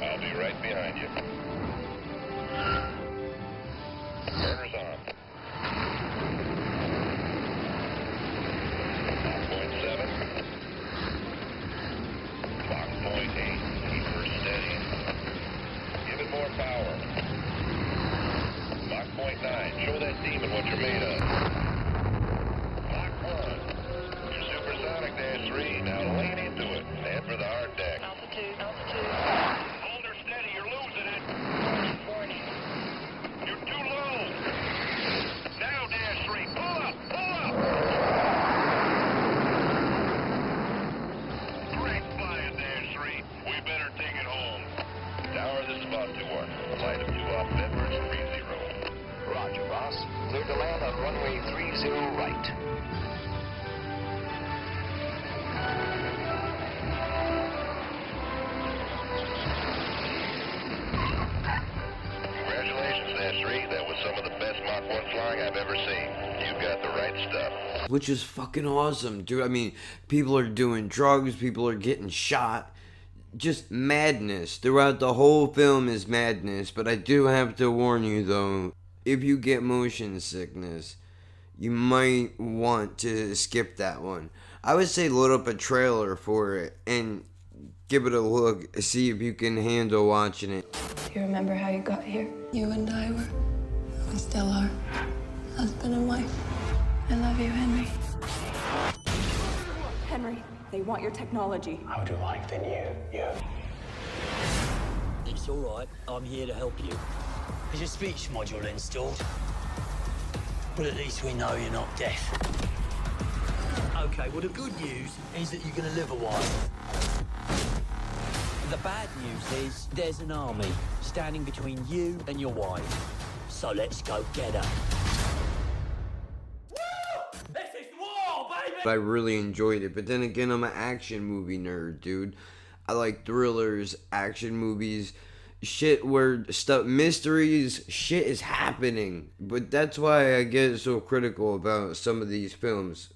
I'll be right behind you. Burners on. Mach point 7. Mach point 8. Keep her steady. Give it more power. Mach point 9. Show that demon what you're made of. Mach 1. You're supersonic, Dash 3. Now lean into it. Head for the hard deck. Altitude. Hold her steady. You're losing it. 40. You're too low. Now, Dash 3. Pull up. Great flying, Dash 3. We better take it home. Tower, this is about 2-1. Flight of 2 off Bedford 30. Roger, House. Cleared to land on runway 30 right. Congratulations, Dash 3. That was some of the best Mach 1 flying I've ever seen. You've got the right stuff. Which is fucking awesome, dude. I mean, people are doing drugs, people are getting shot. Just madness. Throughout the whole film is madness. But I do have to warn you, though, if you get motion sickness, you might want to skip that one. I would say load up a trailer for it and give it a look. See if you can handle watching it. Do you remember how you got here? You and I were, we still are, husband and wife. I love you, Henry. Henry, they want your technology. How would you like than you? It's all right. I'm here to help you. Is your speech module installed? But at least we know you're not deaf. Okay, well, the good news is that you're going to live a while. The bad news is there's an army standing between you and your wife. So let's go get her. Woo! This is war, baby! I really enjoyed it, but then again, I'm an action movie nerd, dude. I like thrillers, action movies, shit where stuff, mysteries, shit is happening. But that's why I get so critical about some of these films.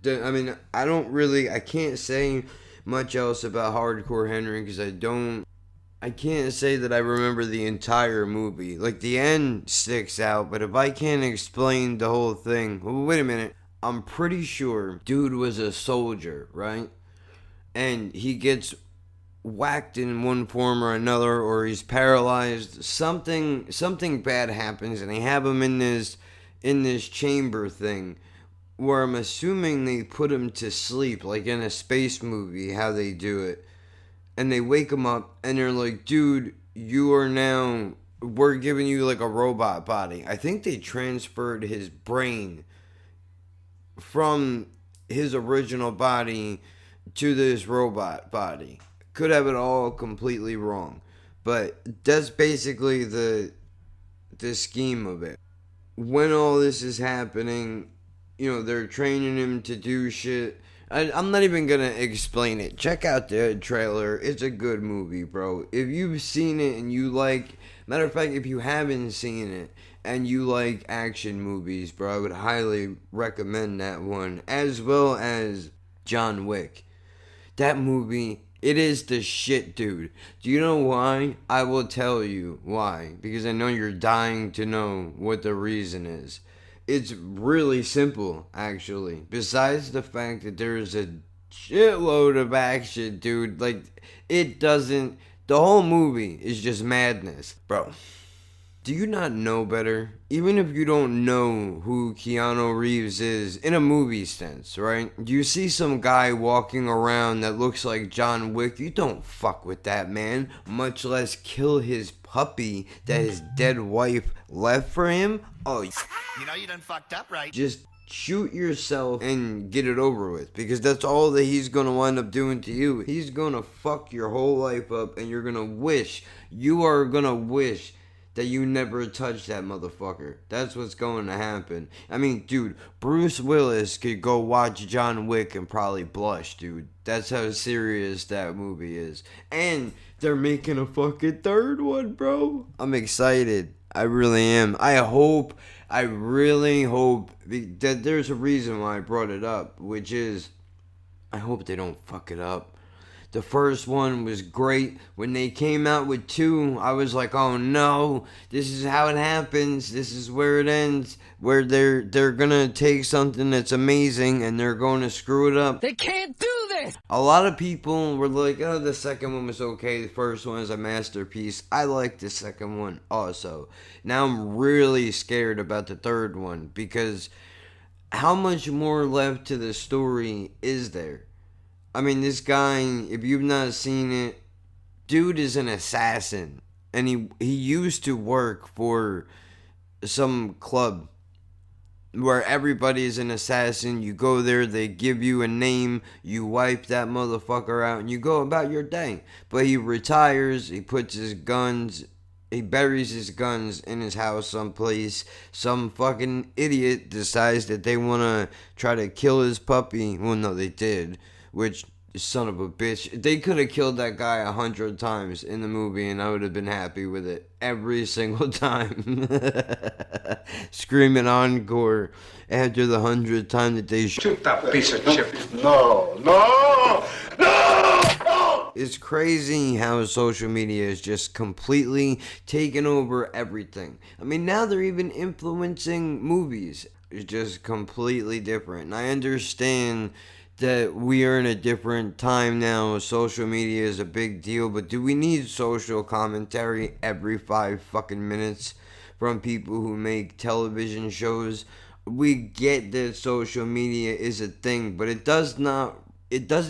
I mean, I can't say much else about Hardcore Henry because I can't say that I remember the entire movie. Like, the end sticks out, but if I can't explain the whole thing, well, wait a minute. I'm pretty sure dude was a soldier, right? And he gets whacked in one form or another, or he's paralyzed. Something bad happens, and they have him in this chamber thing, where I'm assuming they put him to sleep, like in a space movie, how they do it. And they wake him up, and they're like, dude, we're giving you like a robot body. I think they transferred his brain from his original body to this robot body. Could have it all completely wrong. But that's basically the scheme of it. When all this is happening, they're training him to do shit. I'm not even gonna explain it. Check out the trailer. It's a good movie, bro. If you've seen it and you like... Matter of fact, if you haven't seen it and you like action movies, bro, I would highly recommend that one. As well as John Wick. That movie, it is the shit, dude. Do you know why? I will tell you why. Because I know you're dying to know what the reason is. It's really simple, actually. Besides the fact that there's a shitload of action, dude. Like, the whole movie is just madness. Bro, do you not know better? Even if you don't know who Keanu Reeves is, in a movie sense, right? You see some guy walking around that looks like John Wick, you don't fuck with that man. Much less kill his puppy that his dead wife left for him. Oh, you know you done fucked up, right? Just shoot yourself and get it over with, because that's all that he's gonna wind up doing to you. He's gonna fuck your whole life up, and you are gonna wish that you never touched that motherfucker. That's what's going to happen. I mean, dude, Bruce Willis could go watch John Wick and probably blush, dude. That's how serious that movie is. And they're making a fucking third one, bro. I'm excited. I really am. I really hope that there's a reason why I brought it up, which is I hope they don't fuck it up. The first one was great. When they came out with 2, I was like, oh no, this is how it happens. This is where it ends. Where they're gonna take something that's amazing and they're gonna screw it up. They can't do this! A lot of people were like, oh, the second one was okay. The first one is a masterpiece. I like the second one also. Now I'm really scared about the third one, because how much more left to the story is there? I mean, this guy, if you've not seen it, dude is an assassin. And he used to work for some club where everybody is an assassin. You go there, they give you a name, you wipe that motherfucker out, and you go about your day. But he retires, he puts his guns He buries his guns in his house someplace. Some fucking idiot decides that they want to try to kill his puppy. Well, no, they did. Which, son of a bitch. They could have killed that guy 100 times in the movie and I would have been happy with it. Every single time. Screaming encore after the 100th time that they shoot that piece of shit. No. It's crazy how social media is just completely taken over everything. I mean, now they're even influencing movies. It's just completely different. And I understand that we are in a different time now. Social media is a big deal, but do we need social commentary every 5 fucking minutes from people who make television shows? We get that social media is a thing, but it doesn't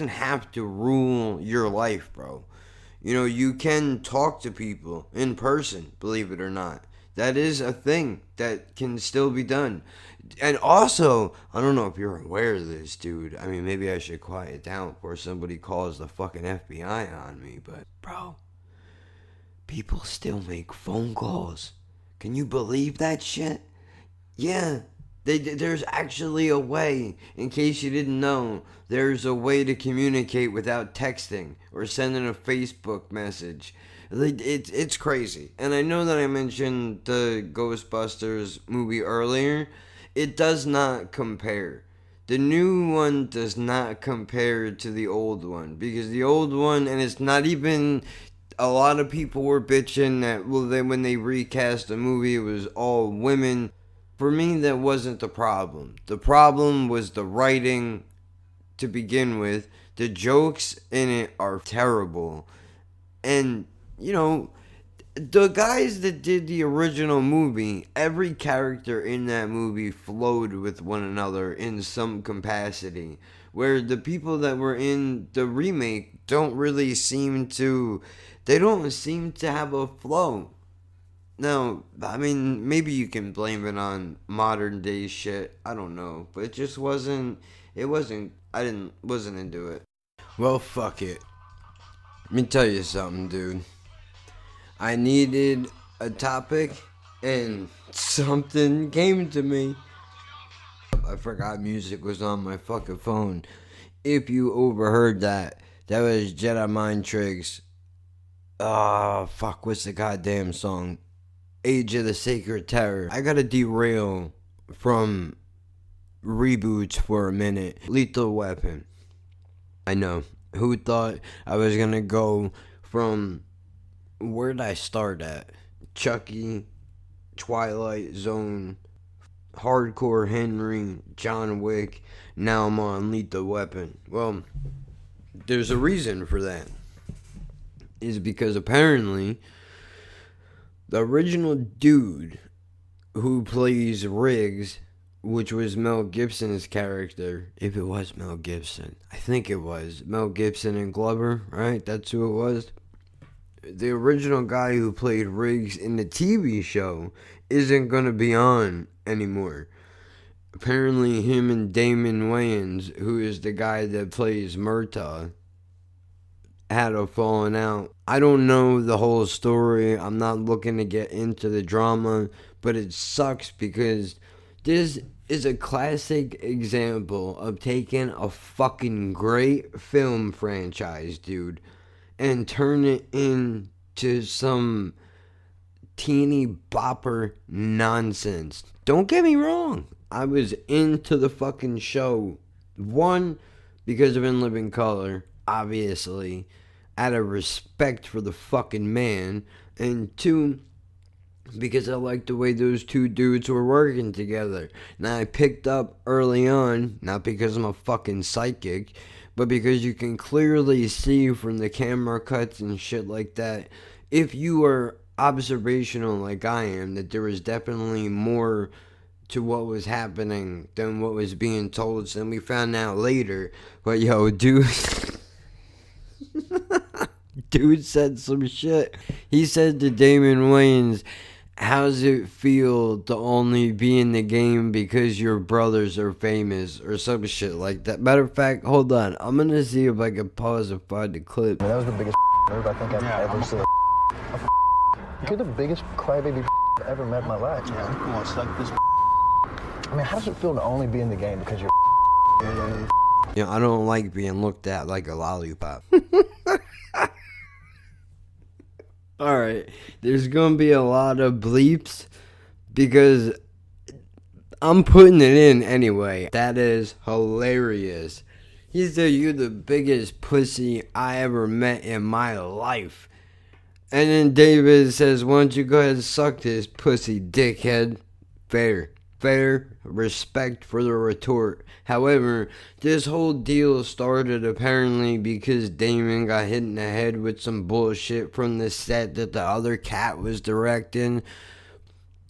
have to rule your life, bro. You know, you can talk to people in person, believe it or not. That is a thing that can still be done. And also, I don't know if you're aware of this, dude. I mean, maybe I should quiet down before somebody calls the fucking FBI on me, but, bro, people still make phone calls. Can you believe that shit? Yeah. There's actually a way, in case you didn't know, there's a way to communicate without texting or sending a Facebook message. It's crazy. And I know that I mentioned the Ghostbusters movie earlier. It does not compare. The new one does not compare to the old one. Because the old one, and it's not even... A lot of people were bitching that when they recast the movie, it was all women. For me, that wasn't the problem. The problem was the writing to begin with. The jokes in it are terrible. And, you know, the guys that did the original movie, every character in that movie flowed with one another in some capacity. Where the people that were in the remake don't really seem to... They don't seem to have a flow. No, I mean, maybe you can blame it on modern day shit. I don't know. But it just wasn't wasn't into it. Well, fuck it. Let me tell you something, dude. I needed a topic and something came to me. I forgot music was on my fucking phone. If you overheard that was Jedi Mind Tricks. Fuck, what's the goddamn song? Age of the Sacred Terror. I gotta derail from Reboots for a minute. Lethal Weapon. I know. Who thought I was gonna go from... Where'd I start at? Chucky, Twilight Zone, Hardcore Henry, John Wick. Now I'm on Lethal Weapon. Well, there's a reason for that. Is because apparently... The original dude who plays Riggs, which was Mel Gibson's character, if it was Mel Gibson, I think it was Mel Gibson and Glover, right? That's who it was. The original guy who played Riggs in the TV show isn't going to be on anymore. Apparently him and Damon Wayans, who is the guy that plays Murtaugh, had a falling out. I don't know the whole story. I'm not looking to get into the drama, but it sucks because this is a classic example of taking a fucking great film franchise, dude, and turn it into some teeny bopper nonsense. Don't get me wrong. I was into the fucking show. 1, because of In Living Color, obviously, out of respect for the fucking man, and 2, because I liked the way those two dudes were working together. Now, I picked up early on, not because I'm a fucking psychic, but because you can clearly see from the camera cuts and shit like that, if you are observational like I am, that there was definitely more to what was happening than what was being told. So then we found out later, but yo, dude... Dude said some shit. He said to Damon Wayans, how's it feel to only be in the game because your brothers are famous, or some shit like that. Matter of fact, hold on, I'm gonna see if I can pause and find the clip. That was the biggest move I think I've ever seen. You're the biggest crybaby I've ever met in my life, man. Come on, suck this. I mean, how does it feel to only be in the game because you're You know, I don't like being looked at like a lollipop. Alright, there's gonna be a lot of bleeps because I'm putting it in anyway. That is hilarious. He said, "You're the biggest pussy I ever met in my life." And then David says, "Why don't you go ahead and suck this pussy, dickhead?" Fair. Respect for the retort. However, this whole deal started apparently because Damon got hit in the head with some bullshit from the set that the other cat was directing.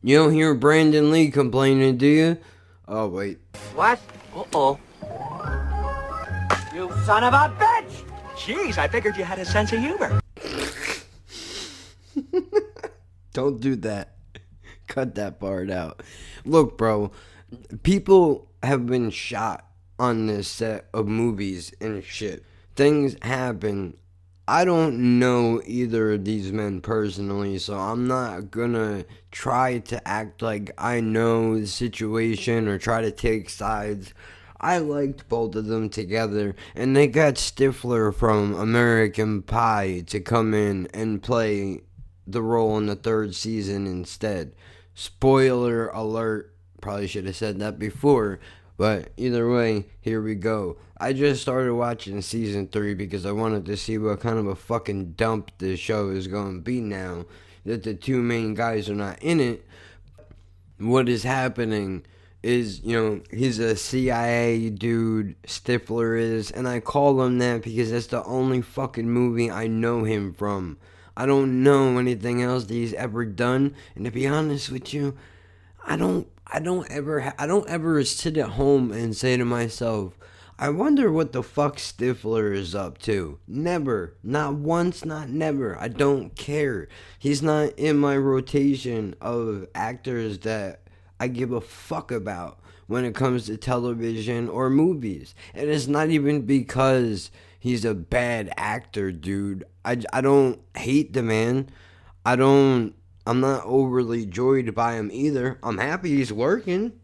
You don't hear Brandon Lee complaining, do you? Oh, wait. What? Uh-oh. You son of a bitch! Jeez, I figured you had a sense of humor. Don't do that. Cut that part out. Look, bro, people have been shot on this set of movies and shit. Things happen. I don't know either of these men personally, so I'm not gonna try to act like I know the situation or try to take sides. I liked both of them together, and they got Stifler from American Pie to come in and play the role in the third season instead. Spoiler alert, probably should have said that before, but either way, here we go. I just started watching season 3 because I wanted to see what kind of a fucking dump this show is going to be now that the two main guys are not in it. What is happening is, you know, he's a CIA dude, Stifler is, and I call him that because that's the only fucking movie I know him from. I don't know anything else that he's ever done, and to be honest with you, I don't ever sit at home and say to myself, I wonder what the fuck Stifler is up to. Never. Not once, not never. I don't care. He's not in my rotation of actors that I give a fuck about when it comes to television or movies. And it's not even because he's a bad actor, dude. I don't hate the man. I'm not overly joyed by him either. I'm happy he's working.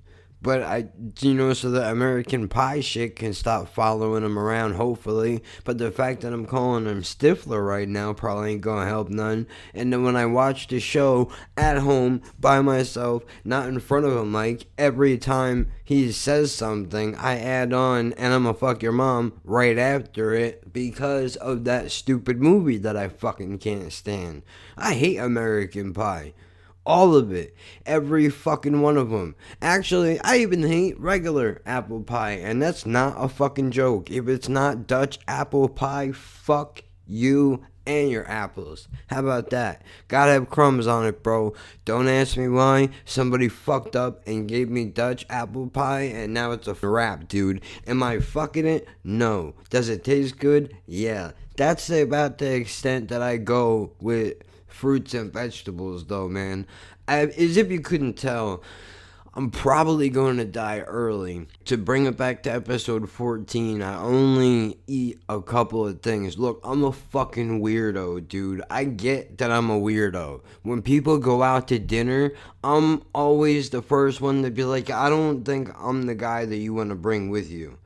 But so the American Pie shit can stop following him around, hopefully. But the fact that I'm calling him Stifler right now probably ain't gonna help none. And then when I watch the show at home by myself, not in front of a mic, every time he says something, I add on, and I'm gonna fuck your mom right after it because of that stupid movie that I fucking can't stand. I hate American Pie. All of it. Every fucking one of them. Actually, I even hate regular apple pie. And that's not a fucking joke. If it's not Dutch apple pie, fuck you and your apples. How about that? Gotta have crumbs on it, bro. Don't ask me why. Somebody fucked up and gave me Dutch apple pie and now it's a wrap, dude. Am I fucking it? No. Does it taste good? Yeah. That's about the extent that I go with fruits and vegetables, though, man. As if you couldn't tell, I'm probably going to die early. To bring it back to episode 14, I only eat a couple of things. Look, I'm a fucking weirdo, dude. I get that I'm a weirdo. When people go out to dinner, I'm always the first one to be like, I don't think I'm the guy that you want to bring with you.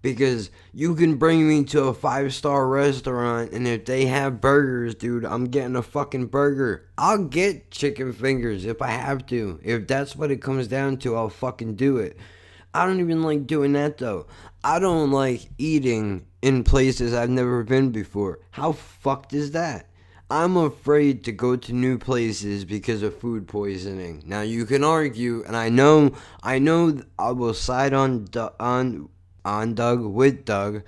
Because you can bring me to a 5-star restaurant, and if they have burgers, dude, I'm getting a fucking burger. I'll get chicken fingers if I have to. If that's what it comes down to, I'll fucking do it. I don't even like doing that, though. I don't like eating in places I've never been before. How fucked is that? I'm afraid to go to new places because of food poisoning. Now, you can argue, and I know I will side on Doug with Doug.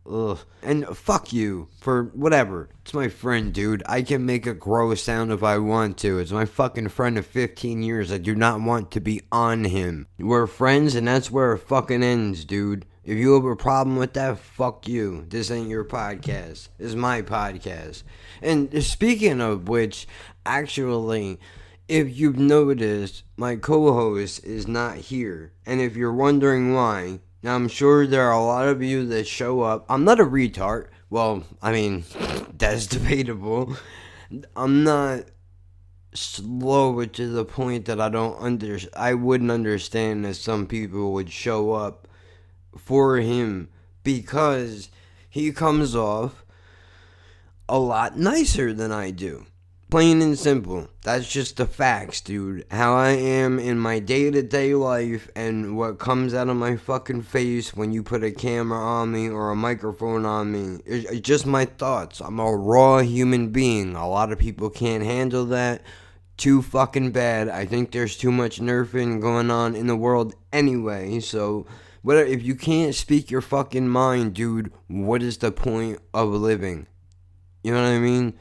Ugh. And fuck you for whatever. It's my friend, dude. I can make a gross sound if I want to. It's my fucking friend of 15 years. I do not want to be on him. We're friends and that's where it fucking ends, dude. If you have a problem with that, fuck you. This ain't your podcast. This is my podcast. And speaking of which, actually, if you've noticed, my co-host is not here. And if you're wondering why, now, I'm sure there are a lot of you that show up. I'm not a retard. Well, I mean, that's debatable. I'm not slow to the point that I wouldn't understand that some people would show up for him, because he comes off a lot nicer than I do. Plain and simple. That's just the facts, dude. How I am in my day-to-day life and what comes out of my fucking face when you put a camera on me or a microphone on me. It's just my thoughts. I'm a raw human being. A lot of people can't handle that. Too fucking bad. I think there's too much nerfing going on in the world anyway, so whatever. If you can't speak your fucking mind, dude, what is the point of living? You know what I mean?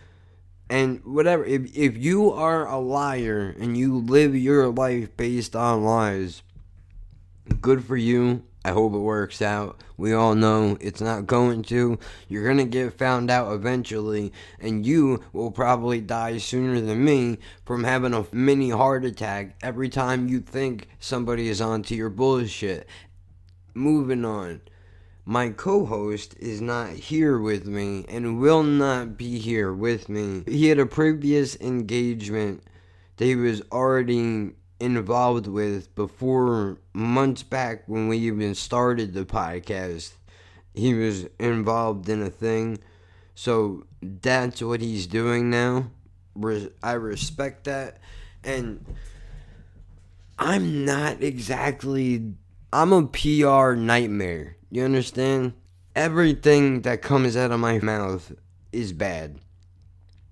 And whatever, if you are a liar and you live your life based on lies, good for you. I hope it works out. We all know it's not going to. You're going to get found out eventually, and you will probably die sooner than me from having a mini heart attack every time you think somebody is onto your bullshit. Moving on. My co-host is not here with me and will not be here with me. He had a previous engagement that he was already involved with before, months back when we even started the podcast. He was involved in a thing, so that's what he's doing now. I respect that, and I'm a PR nightmare. You understand? Everything that comes out of my mouth is bad.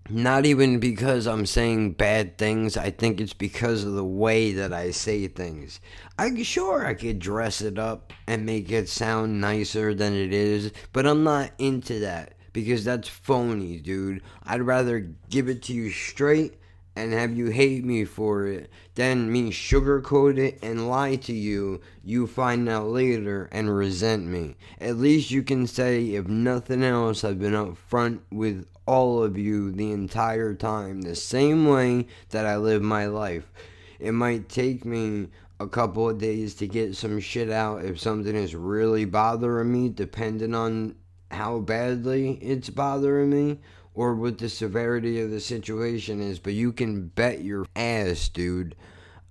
Not even because I'm saying bad things. I think it's because of the way that I say things. I could dress it up and make it sound nicer than it is, but I'm not into that because that's phony, dude. I'd rather give it to you straight and have you hate me for it than me sugarcoat it and lie to you, you find out later and resent me. At least you can say, if nothing else, I've been upfront with all of you the entire time, the same way that I live my life. It might take me a couple of days to get some shit out if something is really bothering me, depending on how badly it's bothering me or what the severity of the situation is, but you can bet your ass, dude,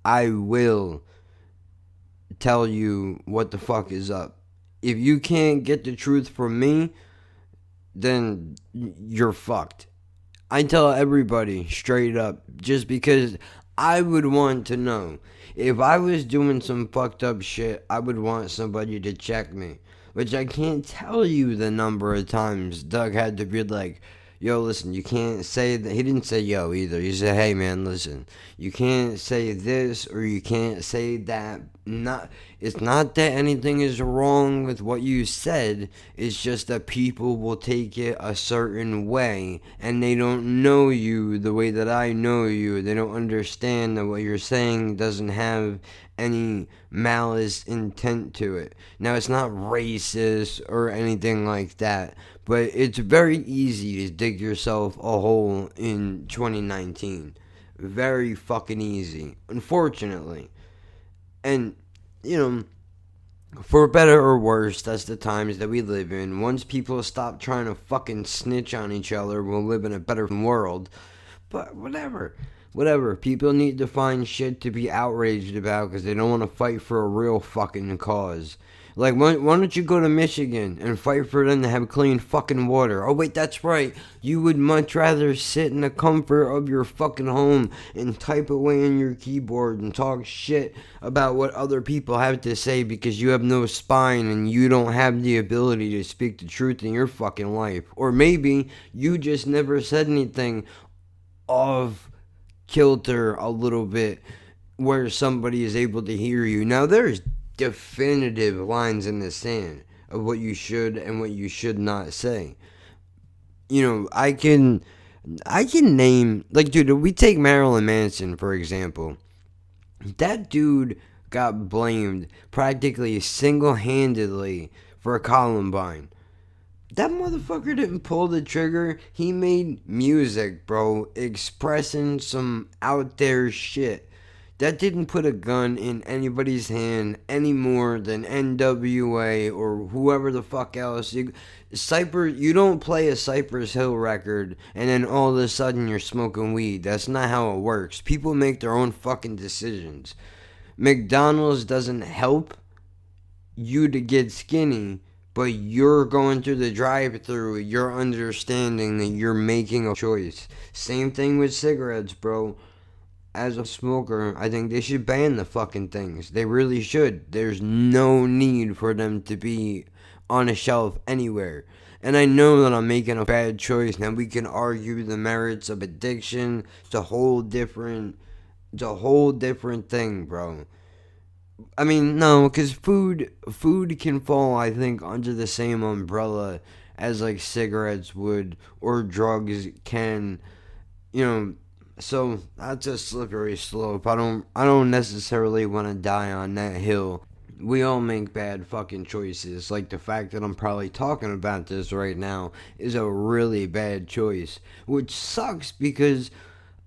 I will tell you what the fuck is up. If you can't get the truth from me, then you're fucked. I tell everybody straight up, just because I would want to know. If I was doing some fucked up shit, I would want somebody to check me, which I can't tell you the number of times Doug had to be like, yo, listen, you can't say that. He didn't say yo either. He said, hey, man, listen, you can't say this or you can't say that. It's not that anything is wrong with what you said. It's just that people will take it a certain way and they don't know you the way that I know you. They don't understand that what you're saying doesn't have any malice intent to it. Now, it's not racist or anything like that, but it's very easy to dig yourself a hole in 2019. Very fucking easy, unfortunately. And, you know, for better or worse, that's the times that we live in. Once people stop trying to fucking snitch on each other, we'll live in a better world. But whatever. People need to find shit to be outraged about because they don't want to fight for a real fucking cause. Like, why don't you go to Michigan and fight for them to have clean fucking water? Oh, wait, that's right. You would much rather sit in the comfort of your fucking home and type away on your keyboard and talk shit about what other people have to say because you have no spine and you don't have the ability to speak the truth in your fucking life. Or maybe you just never said anything off kilter a little bit where somebody is able to hear you. Now, there's definitive lines in the sand of what you should and what you should not say. You know, I can name, like, dude, if we take Marilyn Manson, for example, that dude got blamed practically single-handedly for Columbine. That motherfucker didn't pull the trigger. He made music, bro, expressing some out there shit That didn't put a gun in anybody's hand any more than NWA or whoever the fuck else. You don't play a Cypress Hill record and then all of a sudden you're smoking weed. That's not how it works. People make their own fucking decisions. McDonald's doesn't help you to get skinny, but you're going through the drive-thru, you're understanding that you're making a choice. Same thing with cigarettes, bro. As a smoker, I think they should ban the fucking things. They really should. There's no need for them to be on a shelf anywhere. And I know that I'm making a bad choice. Now we can argue the merits of addiction. It's a whole different thing, bro. I mean, no, because food can fall, I think, under the same umbrella as like cigarettes would, or drugs can, you know. So that's a slippery slope. I don't necessarily want to die on that hill. We all make bad fucking choices. Like the fact that I'm probably talking about this right now is a really bad choice, which sucks because,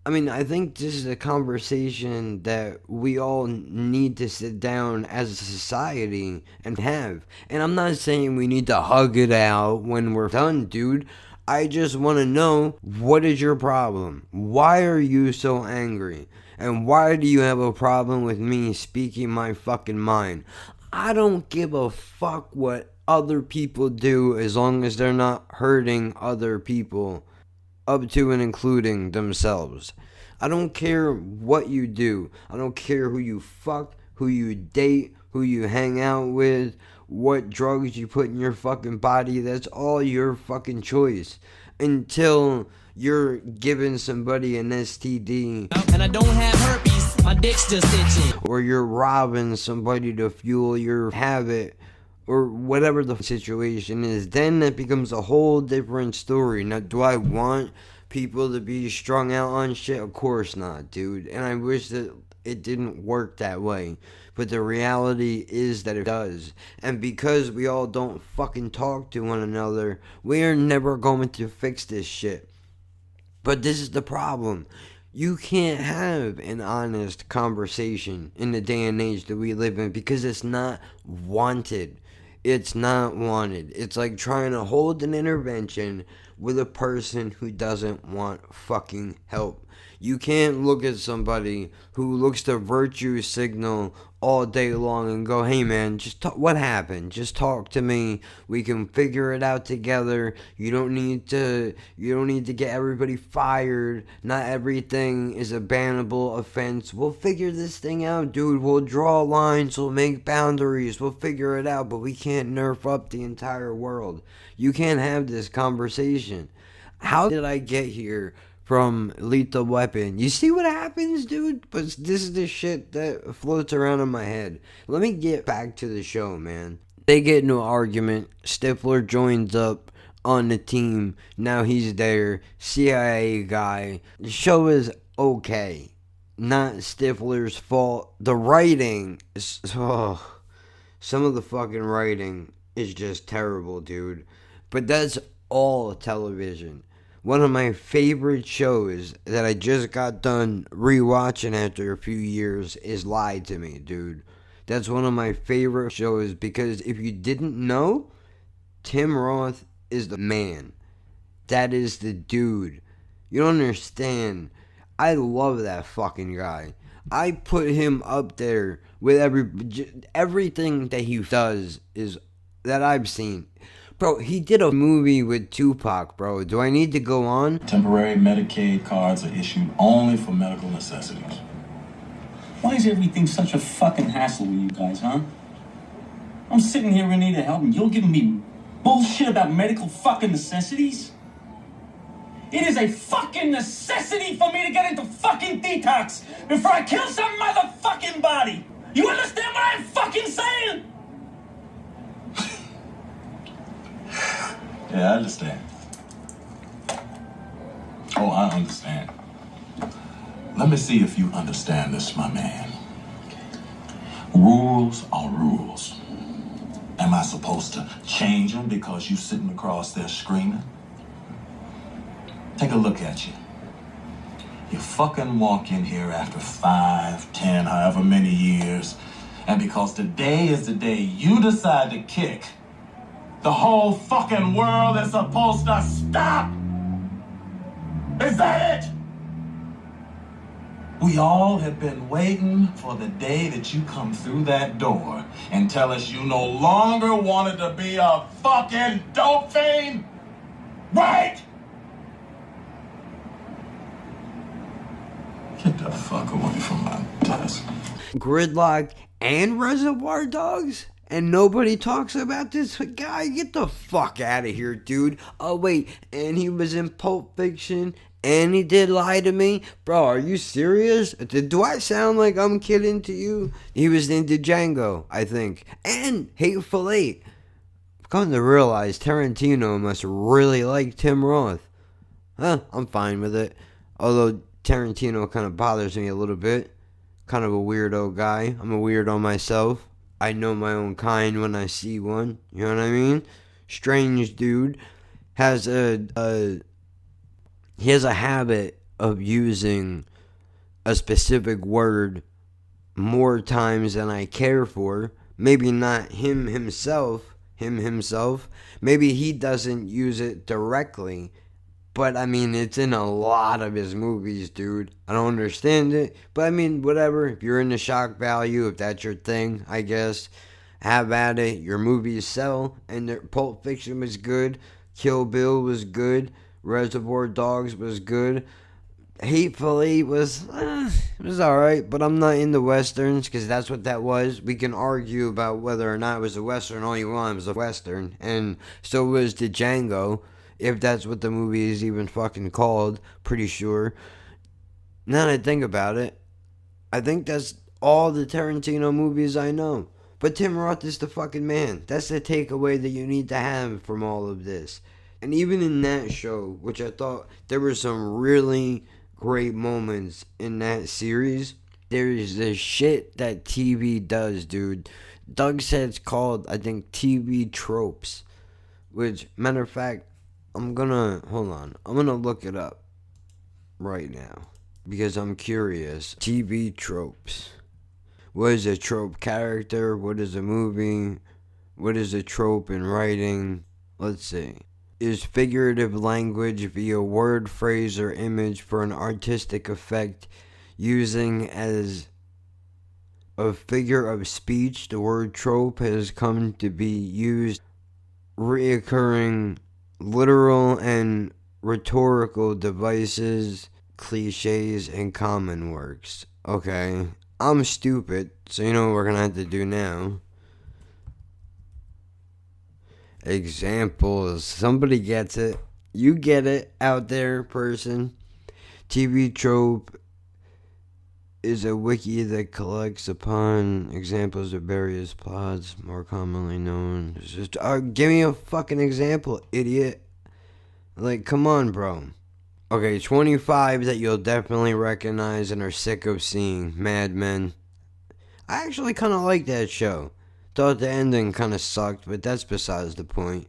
I mean, I think this is a conversation that we all need to sit down as a society and have. And I'm not saying we need to hug it out when we're done, dude. I just want to know, what is your problem? Why are you so angry? And why do you have a problem with me speaking my fucking mind? I don't give a fuck what other people do as long as they're not hurting other people, up to and including themselves. I don't care what you do. I don't care who you fuck, who you date, who you hang out with, what drugs you put in your fucking body. That's all your fucking choice. Until you're giving somebody an STD. And I don't have herpes, my dick's just itching. Or you're robbing somebody to fuel your habit. Or whatever the situation is. Then it becomes a whole different story. Now, do I want people to be strung out on shit? Of course not, dude. And I wish that it didn't work that way. But the reality is that it does. And because we all don't fucking talk to one another, we are never going to fix this shit. But this is the problem. You can't have an honest conversation in the day and age that we live in because it's not wanted. It's not wanted. It's like trying to hold an intervention with a person who doesn't want fucking help. You can't look at somebody who looks to virtue signal all day long and go, hey man, just talk, what happened? Just talk to me. We can figure it out together. You don't need to get everybody fired. Not everything is a bannable offense. We'll figure this thing out, dude. We'll draw lines. We'll make boundaries. We'll figure it out. But we can't nerf up the entire world. You can't have this conversation. How did I get here from Lethal Weapon? You see what happens, dude? But this is the shit that floats around in my head. Let me get back to the show, man. They get into an argument. Stifler joins up on the team. Now he's there. CIA guy. The show is okay. Not Stifler's fault. The writing is... some of the fucking writing is just terrible, dude. But that's all television. One of my favorite shows that I just got done rewatching after a few years is Lie to Me, dude. That's one of my favorite shows because if you didn't know, Tim Roth is the man. That is the dude. You don't understand. I love that fucking guy. I put him up there with everything that he does is that I've seen. Bro, he did a movie with Tupac, bro. Do I need to go on? Temporary Medicaid cards are issued only for medical necessities. Why is everything such a fucking hassle with you guys, huh? I'm sitting here in need of help and you're giving me bullshit about medical fucking necessities? It is a fucking necessity for me to get into fucking detox before I kill some motherfucking body. You understand what I'm fucking saying? Yeah, I understand. Oh, I understand. Let me see if you understand this, my man. Rules are rules. Am I supposed to change them because you sitting across there screaming? Take a look at you. You fucking walk in here after 5, 10, however many years. And because today is the day you decide to kick, the whole fucking world is supposed to stop. Is that it? We all have been waiting for the day that you come through that door and tell us you no longer wanted to be a fucking dope fiend. Right? Get the fuck away from my desk. Gridlock and Reservoir Dogs? And nobody talks about this guy? Get the fuck out of here, dude. Oh, wait, and he was in Pulp Fiction, and he did Lie to Me? Bro, are you serious? Do I sound like I'm kidding to you? He was in Django, I think. And Hateful Eight. I've come to realize Tarantino must really like Tim Roth. I'm fine with it. Although Tarantino kind of bothers me a little bit. Kind of a weirdo guy. I'm a weirdo myself. I know my own kind when I see one. You know what I mean? Strange dude. He has a habit of using a specific word more times than I care for. Maybe not him himself. Maybe he doesn't use it directly. But, I mean, it's in a lot of his movies, dude. I don't understand it. But, I mean, whatever. If you're into shock value, if that's your thing, I guess, have at it. Your movies sell. And Pulp Fiction was good. Kill Bill was good. Reservoir Dogs was good. Hateful Eight was alright. But I'm not into Westerns because that's what that was. We can argue about whether or not it was a Western. All you want was a Western. And so was the Django. If that's what the movie is even fucking called, pretty sure. Now that I think about it, I think that's all the Tarantino movies I know. But Tim Roth is the fucking man. That's the takeaway that you need to have from all of this. And even in that show, which I thought there were some really great moments in that series, there's this shit that TV does, dude. Doug said it's called, I think, TV tropes. Which, matter of fact, I'm gonna look it up right now because I'm curious. TV tropes. What is a trope character? What is a movie? What is a trope in writing? Let's see. Is figurative language via word, phrase, or image for an artistic effect using as a figure of speech. The word trope has come to be used reoccurring literal and rhetorical devices, cliches, and common works. Okay, I'm stupid, so you know what we're gonna have to do now. Examples. Somebody gets it. You get it out there, person. TV trope is a wiki that collects upon examples of various plots, more commonly known. Just give me a fucking example, idiot. Like, come on, bro. Okay, 25 that you'll definitely recognize and are sick of seeing. Mad Men. I actually kind of like that show. Thought the ending kind of sucked, but that's besides the point.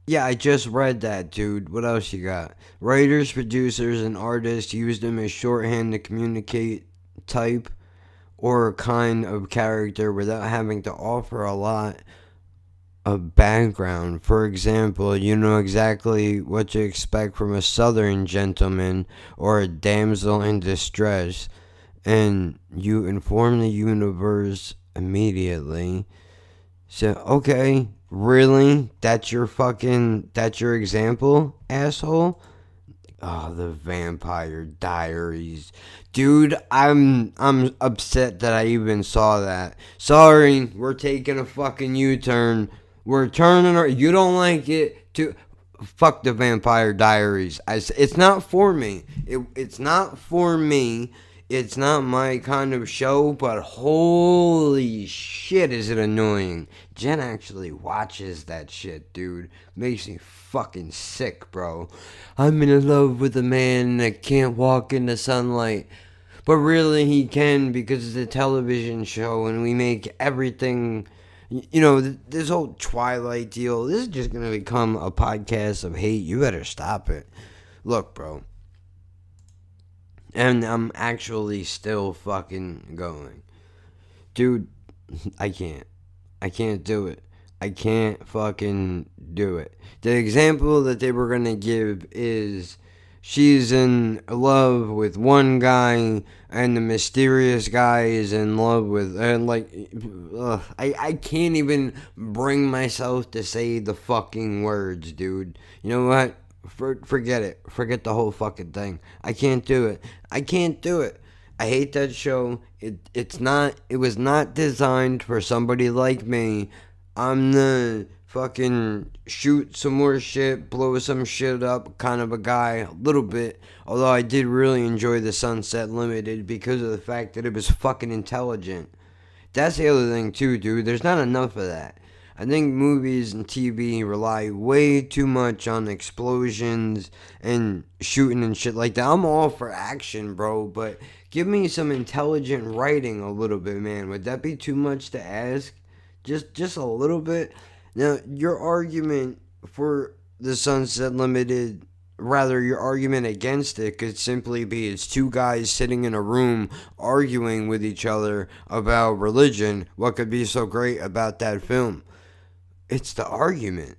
Yeah, I just read that, dude. What else you got? Writers, producers, and artists use them as shorthand to communicate type or kind of character without having to offer a lot of background. For example, you know exactly what to expect from a southern gentleman or a damsel in distress, and you inform the universe immediately. So, okay, really? That's your example, asshole? Oh, the Vampire Diaries. Dude, I'm upset that I even saw that. Sorry, we're taking a fucking U-turn. We're turning our... You don't like it? Fuck the Vampire Diaries. It's not for me. It's not for me. It's not my kind of show, but holy shit is it annoying. Jen actually watches that shit, dude. Makes me fucking sick, bro. I'm in love with a man that can't walk in the sunlight. But really he can because it's a television show and we make everything... You know, this whole Twilight deal, this is just going to become a podcast of hate. You better stop it. Look, bro. And I'm actually still fucking going. Dude, I can't. I can't do it. I can't fucking do it. The example that they were going to give is she's in love with one guy and the mysterious guy is in love with, and I can't even bring myself to say the fucking words, dude. You know what? Forget it. Forget the whole fucking thing. I can't do it. I can't do it. I hate that show. It was not designed for somebody like me. I'm the fucking shoot some more shit, blow some shit up kind of a guy, a little bit. Although I did really enjoy the Sunset Limited because of the fact that it was fucking intelligent. That's the other thing too, dude. There's not enough of that. I think movies and TV rely way too much on explosions and shooting and shit like that. I'm all for action, bro, but give me some intelligent writing a little bit, man. Would that be too much to ask? Just a little bit? Now, your argument for the Sunset Limited, rather your argument against it, could simply be it's two guys sitting in a room arguing with each other about religion. What could be so great about that film? It's the argument.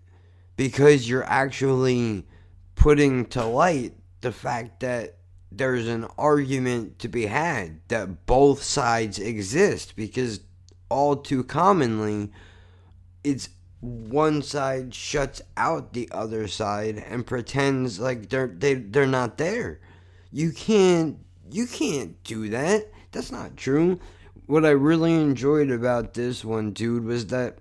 Because you're actually putting to light the fact that there's an argument to be had, that both sides exist, because all too commonly it's one side shuts out the other side and pretends like they're not there. You can't do that. That's not true. What I really enjoyed about this one, dude, was that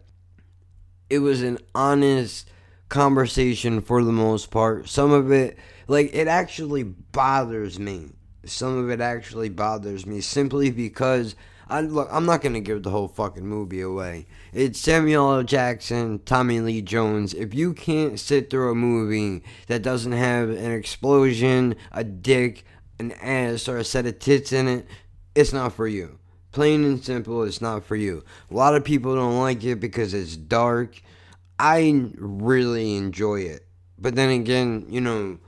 it was an honest conversation for the most part. Some of it, it actually bothers me. Some of it actually bothers me simply because I'm not going to give the whole fucking movie away. It's Samuel L. Jackson, Tommy Lee Jones. If you can't sit through a movie that doesn't have an explosion, a dick, an ass, or a set of tits in it, it's not for you. Plain and simple, it's not for you. A lot of people don't like it because it's dark. I really enjoy it. But then again,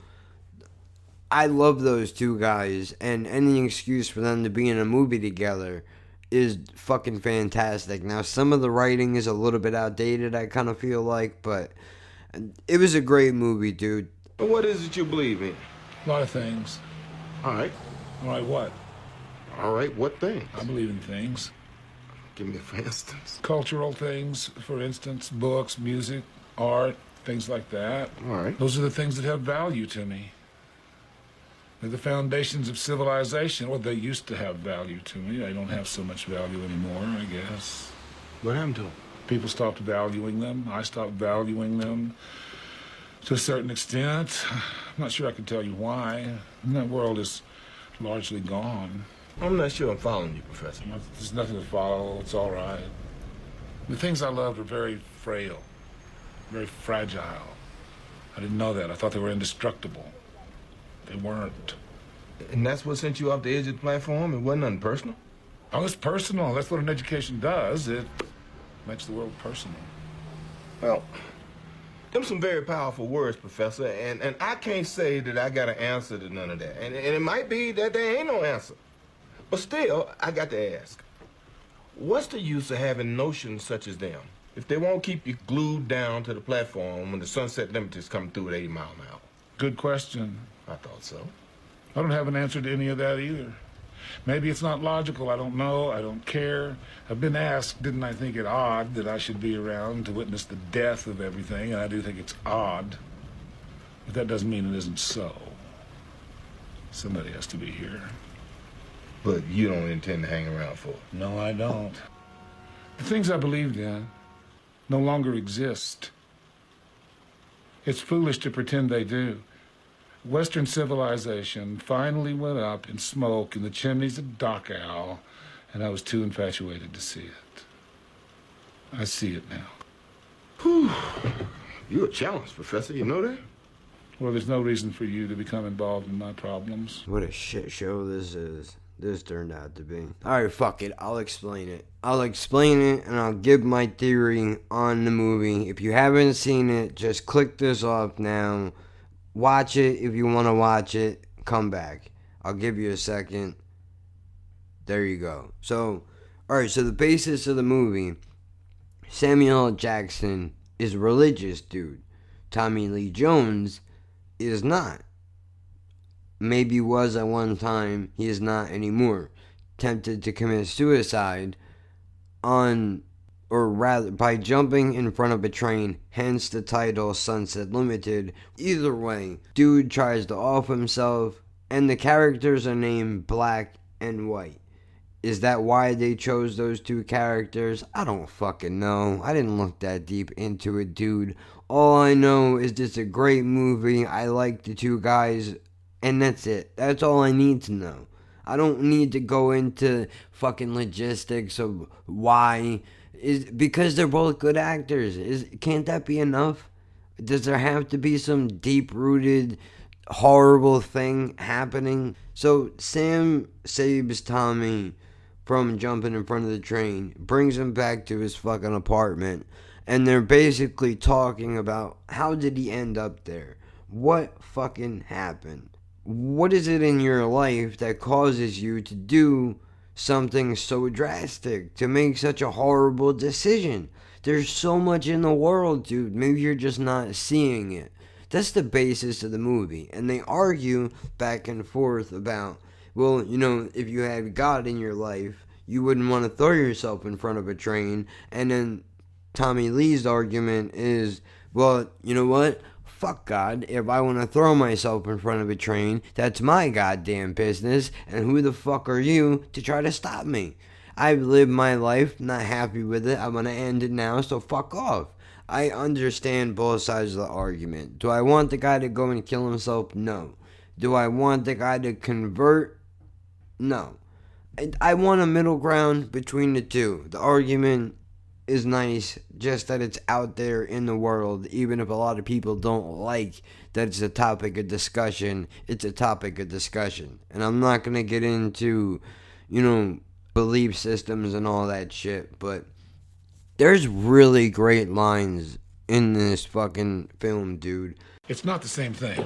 I love those two guys, and any excuse for them to be in a movie together is fucking fantastic. Now, some of the writing is a little bit outdated, I kind of feel like, but it was a great movie, dude. What is it you believe in? A lot of things. All right. All right, what? All right, what things? I believe in things. Give me a for instance. Cultural things, for instance, books, music, art, things like that. All right. Those are the things that have value to me. They're the foundations of civilization. Well, they used to have value to me. They don't have so much value anymore, I guess. What happened to them? People stopped valuing them. I stopped valuing them to a certain extent. I'm not sure I can tell you why. That world is largely gone. I'm not sure I'm following you, Professor. There's nothing to follow. It's all right. The things I loved were very frail, very fragile. I didn't know that. I thought they were indestructible. They weren't. And that's what sent you off the edge of the platform? It wasn't nothing personal? Oh, it's personal. That's what an education does. It makes the world personal. Well, them some very powerful words, Professor, and I can't say that I got an answer to none of that. And it might be that there ain't no answer. But still, I got to ask, what's the use of having notions such as them if they won't keep you glued down to the platform when the sunset limit is coming through at 80 miles an hour? Good question. I thought so. I don't have an answer to any of that either. Maybe it's not logical. I don't know. I don't care. I've been asked, didn't I think it odd that I should be around to witness the death of everything? And I do think it's odd. But that doesn't mean it isn't so. Somebody has to be here. But you don't intend to hang around for it? No, I don't. The things I believed in no longer exist. It's foolish to pretend they do. Western civilization finally went up in smoke in the chimneys of Dachau, and I was too infatuated to see it. I see it now. Whew. You're a challenge, Professor. You know that? Well, there's no reason for you to become involved in my problems. What a shit show this is. This turned out to be. Alright, fuck it. I'll explain it. I'll explain it and I'll give my theory on the movie. If you haven't seen it, just click this off now. Watch it if you want to watch it. Come back. I'll give you a second. There you go. So, Alright, so the basis of the movie, Samuel L. Jackson is a religious dude. Tommy Lee Jones is not. Maybe was at one time, he is not anymore. Tempted to commit suicide by jumping in front of a train, hence the title Sunset Limited. Either way, dude tries to off himself, and the characters are named Black and White. Is that why they chose those two characters? I don't fucking know. I didn't look that deep into it, dude. All I know is it's a great movie. I like the two guys, and that's it. That's all I need to know. I don't need to go into fucking logistics of why. Because they're both good actors. Can't that be enough? Does there have to be some deep-rooted, horrible thing happening? So Sam saves Tommy from jumping in front of the train, brings him back to his fucking apartment, and they're basically talking about how did he end up there? What fucking happened? What is it in your life that causes you to do something so drastic, to make such a horrible decision? There's so much in the world, dude. Maybe you're just not seeing it. That's the basis of the movie. And they argue back and forth about, well, you know, if you had God in your life, you wouldn't want to throw yourself in front of a train. And then Tommy Lee's argument is, well, you know what? Fuck God. If I want to throw myself in front of a train, that's my goddamn business. And who the fuck are you to try to stop me? I've lived my life, not happy with it. I'm going to end it now, so fuck off. I understand both sides of the argument. Do I want the guy to go and kill himself? No. Do I want the guy to convert? No. I want a middle ground between the two. The argument is nice, just that it's out there in the world, even if a lot of people don't like that it's a topic of discussion. It's a topic of discussion. And I'm not going to get into, you know, belief systems and all that shit, but there's really great lines in this fucking film, dude. It's not the same thing.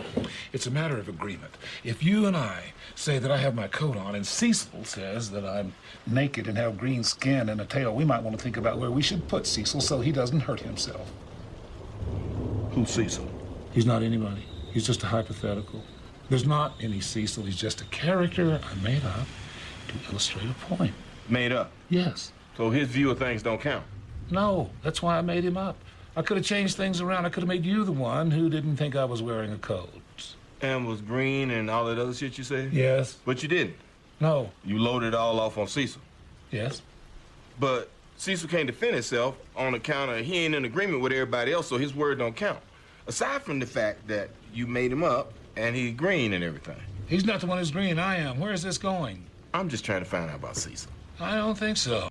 It's a matter of agreement. If you and I say that I have my coat on and Cecil says that I'm naked and have green skin and a tail, we might want to think about where we should put Cecil so he doesn't hurt himself. Who's Cecil? He's not anybody. He's just a hypothetical. There's not any Cecil. He's just a character I made up to illustrate a point. Made up? Yes. So his view of things don't count? No, that's why I made him up. I could have changed things around. I could have made you the one who didn't think I was wearing a coat. And was green and all that other shit you said? Yes. But you didn't? No. You loaded it all off on Cecil? Yes. But Cecil can't defend himself on account of he ain't in agreement with everybody else, so his word don't count. Aside from the fact that you made him up and he's green and everything. He's not the one who's green. I am. Where is this going? I'm just trying to find out about Cecil. I don't think so.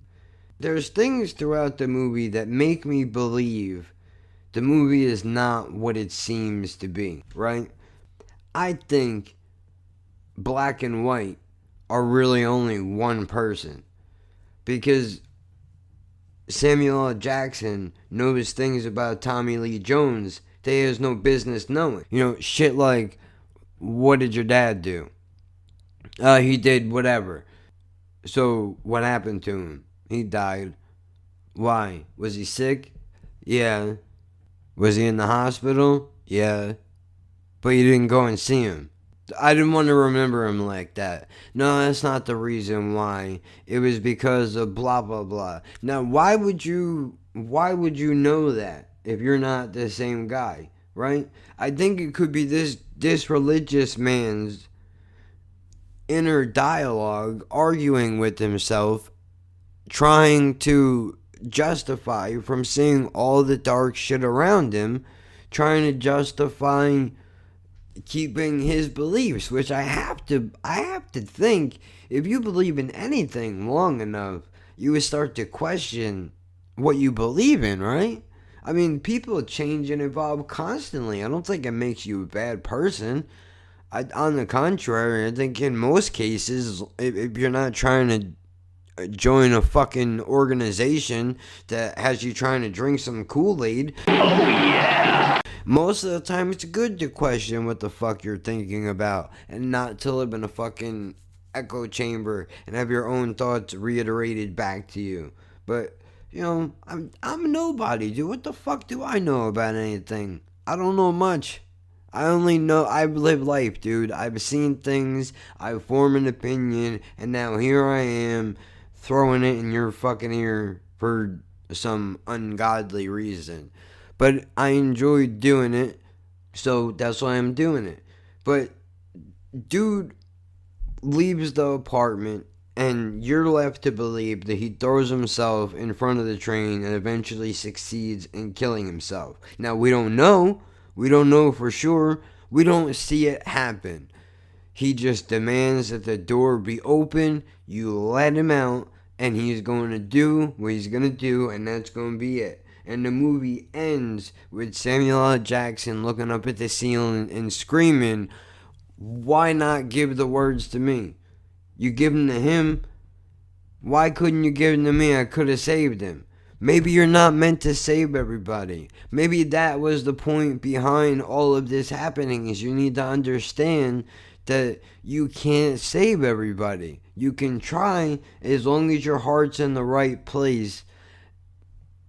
There's things throughout the movie that make me believe the movie is not what it seems to be, right? I think Black and White are really only one person, because Samuel L. Jackson knows things about Tommy Lee Jones that he has no business knowing. You know, shit like, what did your dad do? He did whatever. So, what happened to him? He died. Why? Was he sick? Yeah. Was he in the hospital? Yeah. But you didn't go and see him. I didn't want to remember him like that. No, that's not the reason why. It was because of blah, blah, blah. Now, why would you know that if you're not the same guy, right? I think it could be this religious man's inner dialogue, arguing with himself, trying to justify from seeing all the dark shit around him, trying to justify keeping his beliefs, which I have to think, if you believe in anything long enough, you would start to question what you believe in, right? I mean, people change and evolve constantly. I don't think it makes you a bad person. On the contrary, I think in most cases, if you're not trying to join a fucking organization that has you trying to drink some Kool-Aid. Oh, yeah! Most of the time, it's good to question what the fuck you're thinking about and not to live in a fucking echo chamber and have your own thoughts reiterated back to you. But, you know, I'm a nobody, dude. What the fuck do I know about anything? I don't know much. I only know I've lived life, dude. I've seen things, I've formed an opinion, and now here I am throwing it in your fucking ear for some ungodly reason. But I enjoy doing it, so that's why I'm doing it. But dude leaves the apartment, and you're left to believe that he throws himself in front of the train and eventually succeeds in killing himself. Now, we don't know. We don't know for sure. We don't see it happen. He just demands that the door be open, you let him out, and he's going to do what he's going to do, and that's going to be it. And the movie ends with Samuel L. Jackson looking up at the ceiling and screaming, "Why not give the words to me? You give them to him. Why couldn't you give them to me? I could have saved him." Maybe you're not meant to save everybody. Maybe that was the point behind all of this happening, is you need to understand that you can't save everybody. You can try, as long as your heart's in the right place.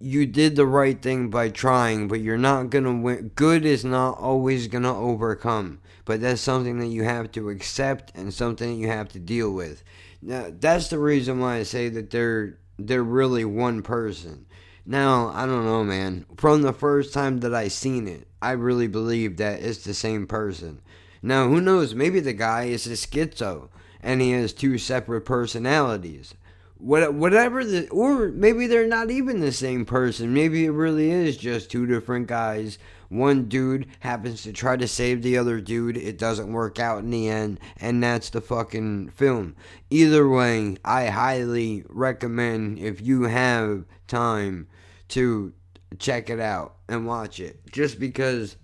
You did the right thing by trying, but you're not going to win. Good is not always going to overcome. But that's something that you have to accept and something that you have to deal with. Now, that's the reason why I say that they're really one person. Now, I don't know, man. From the first time that I seen it, I really believe that it's the same person. Now, who knows? Maybe the guy is a schizo, and he has two separate personalities. Whatever or maybe they're not even the same person. Maybe it really is just two different guys. One dude happens to try to save the other dude. It doesn't work out in the end, and that's the fucking film. Either way, I highly recommend, if you have time, to check it out and watch it. Just because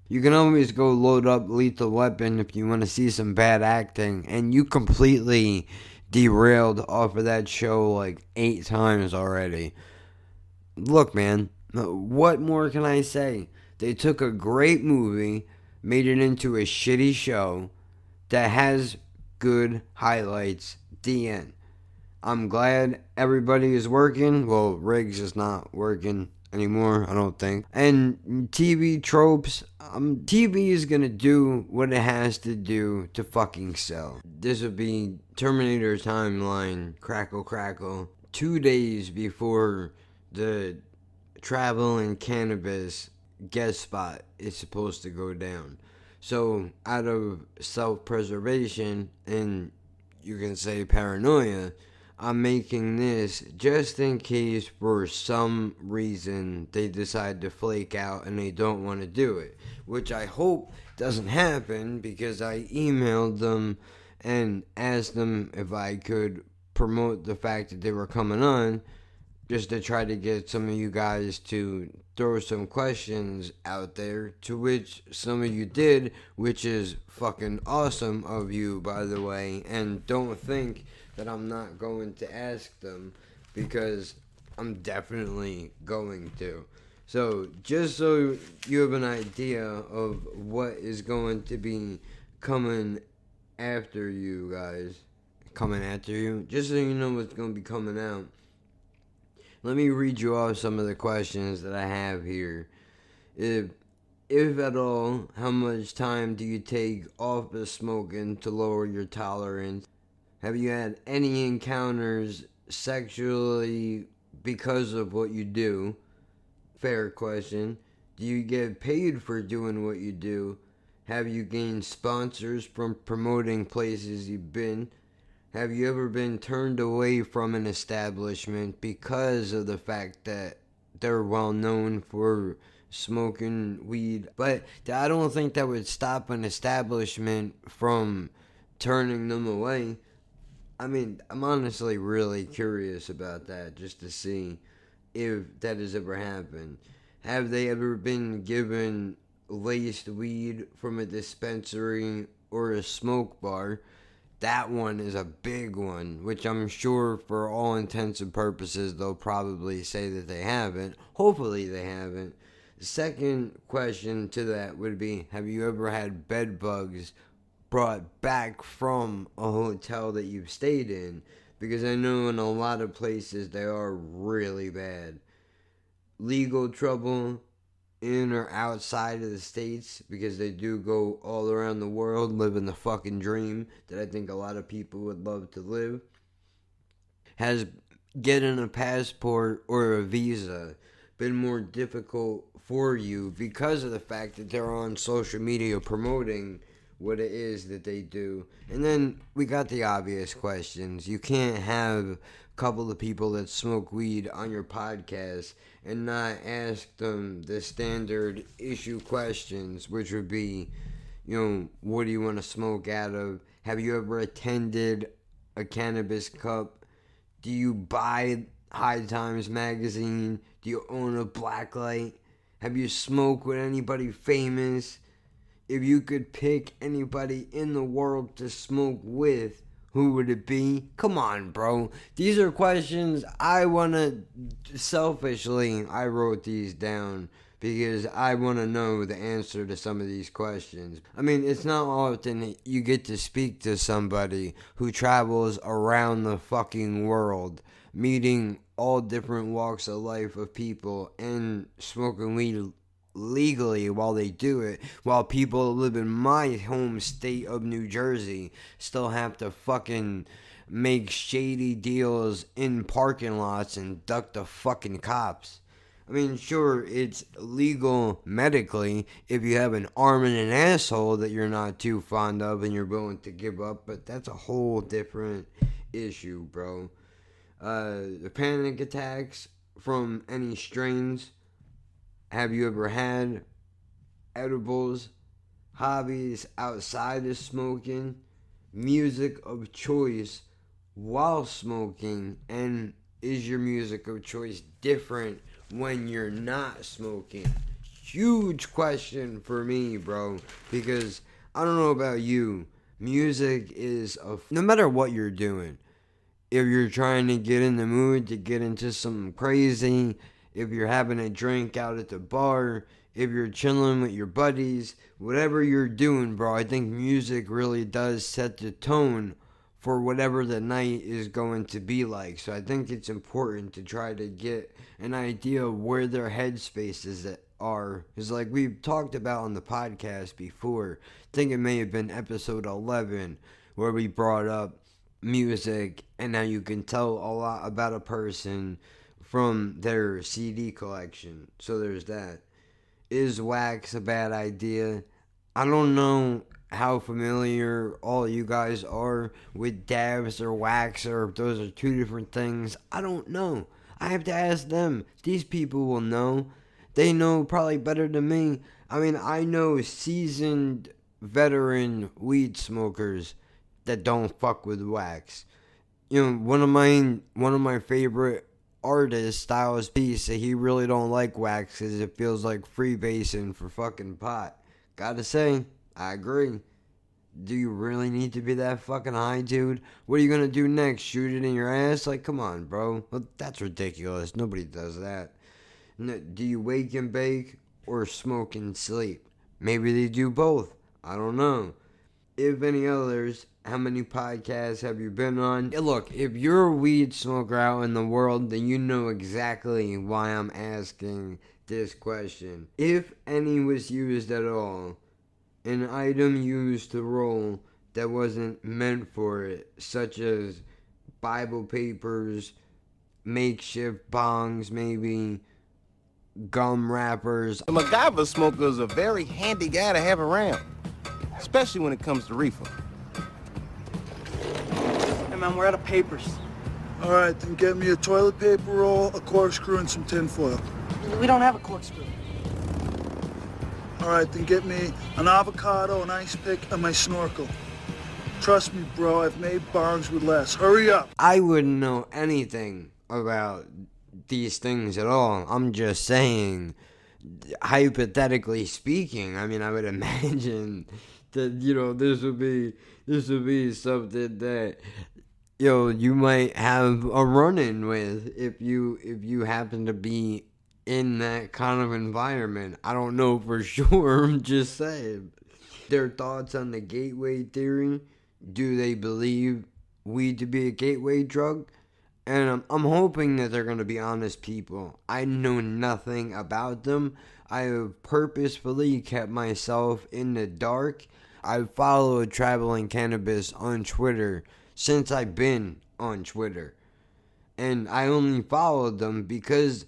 you can always go load up Lethal Weapon if you want to see some bad acting, and you completely derailed off of that show like 8 times already. Look, man, what more can I say? They took a great movie, made it into a shitty show that has good highlights. The end. I'm glad everybody is working. Well, Riggs is not working anymore, I don't think. And TV tropes, TV is gonna do what it has to do to fucking sell. This would be Terminator timeline, crackle crackle, 2 days before the Travel and Cannabis guest spot is supposed to go down. So out of self-preservation, and you can say paranoia, I'm making this just in case for some reason they decide to flake out and they don't want to do it, which I hope doesn't happen, because I emailed them and asked them if I could promote the fact that they were coming on, just to try to get some of you guys to throw some questions out there, to which some of you did, which is fucking awesome of you, by the way. And don't think that I'm not going to ask them, because I'm definitely going to. So just so you have an idea of what is going to be coming after you guys, just so you know what's going to be coming out. Let me read you off some of the questions that I have here. If at all, how much time do you take off of smoking to lower your tolerance? Have you had any encounters sexually because of what you do? Fair question. Do you get paid for doing what you do? Have you gained sponsors from promoting places you've been? Have you ever been turned away from an establishment because of the fact that they're well known for smoking weed? But I don't think that would stop an establishment from turning them away. I mean, I'm honestly really curious about that, just to see if that has ever happened. Have they ever been given laced weed from a dispensary or a smoke bar? That one is a big one, which I'm sure for all intents and purposes they'll probably say that they haven't. Hopefully they haven't. The second question to that would be, have you ever had bed bugs brought back from a hotel that you've stayed in, because I know in a lot of places they are really bad. Legal trouble in or outside of the States, because they do go all around the world living the fucking dream that I think a lot of people would love to live, has getting a passport or a visa been more difficult for you because of the fact that they're on social media promoting what it is that they do. And then we got the obvious questions. You can't have a couple of people that smoke weed on your podcast and not ask them the standard issue questions, which would be, what do you want to smoke out of? Have you ever attended a cannabis cup? Do you buy High Times magazine? Do you own a blacklight? Have you smoked with anybody famous? If you could pick anybody in the world to smoke with, who would it be? Come on, bro. These are questions I wrote these down because I want to know the answer to some of these questions. I mean, it's not often you get to speak to somebody who travels around the fucking world, meeting all different walks of life of people and smoking weed legally while they do it, while people who live in my home state of New Jersey still have to fucking make shady deals in parking lots and duck the fucking cops. I mean, sure, it's legal medically if you have an arm and an asshole that you're not too fond of and you're willing to give up, but that's a whole different issue, bro. The panic attacks from any strains. Have you ever had edibles, hobbies outside of smoking, music of choice while smoking, and is your music of choice different when you're not smoking? Huge question for me, bro, because I don't know about you, music is no matter what you're doing, if you're trying to get in the mood to get into something crazy, if you're having a drink out at the bar, if you're chilling with your buddies, whatever you're doing, bro, I think music really does set the tone for whatever the night is going to be like. So I think it's important to try to get an idea of where their headspaces are. Because like we've talked about on the podcast before, I think it may have been episode 11, where we brought up music and how you can tell a lot about a person from their CD collection. So there's that. Is wax a bad idea? I don't know how familiar all you guys are with dabs or wax, or if those are two different things. I don't know. I have to ask them. These people will know. They know probably better than me. I mean, I know seasoned veteran weed smokers that don't fuck with wax. One of my favorite artist, Styles P, said he really don't like wax because it feels like freebasing for fucking pot. Gotta say, I agree. Do you really need to be that fucking high, dude? What are you gonna do next? Shoot it in your ass? Like, come on, bro. Well, that's ridiculous. Nobody does that. Do you wake and bake or smoke and sleep? Maybe they do both. I don't know. If any others, how many podcasts have you been on? Look, if you're a weed smoker out in the world, then you know exactly why I'm asking this question. If any was used at all, an item used to roll that wasn't meant for it, such as Bible papers, makeshift bongs, maybe gum wrappers. A MacGyver smoker is a very handy guy to have around, especially when it comes to reefer. Hey man, we're out of papers. All right, then get me a toilet paper roll, a corkscrew, and some tin foil. We don't have a corkscrew. All right, then get me an avocado, an ice pick, and my snorkel. Trust me, bro, I've made bongs with less. Hurry up. I wouldn't know anything about these things at all. I'm just saying, hypothetically speaking, I mean, I would imagine that, this would be something that, you might have a run-in with if you happen to be in that kind of environment. I don't know for sure, I'm just saying. their thoughts on the gateway theory. Do they believe weed to be a gateway drug? And I'm hoping that they're going to be honest people. I know nothing about them. I have purposefully kept myself in the dark. I've followed Traveling Cannabis on Twitter since I've been on Twitter. And I only followed them because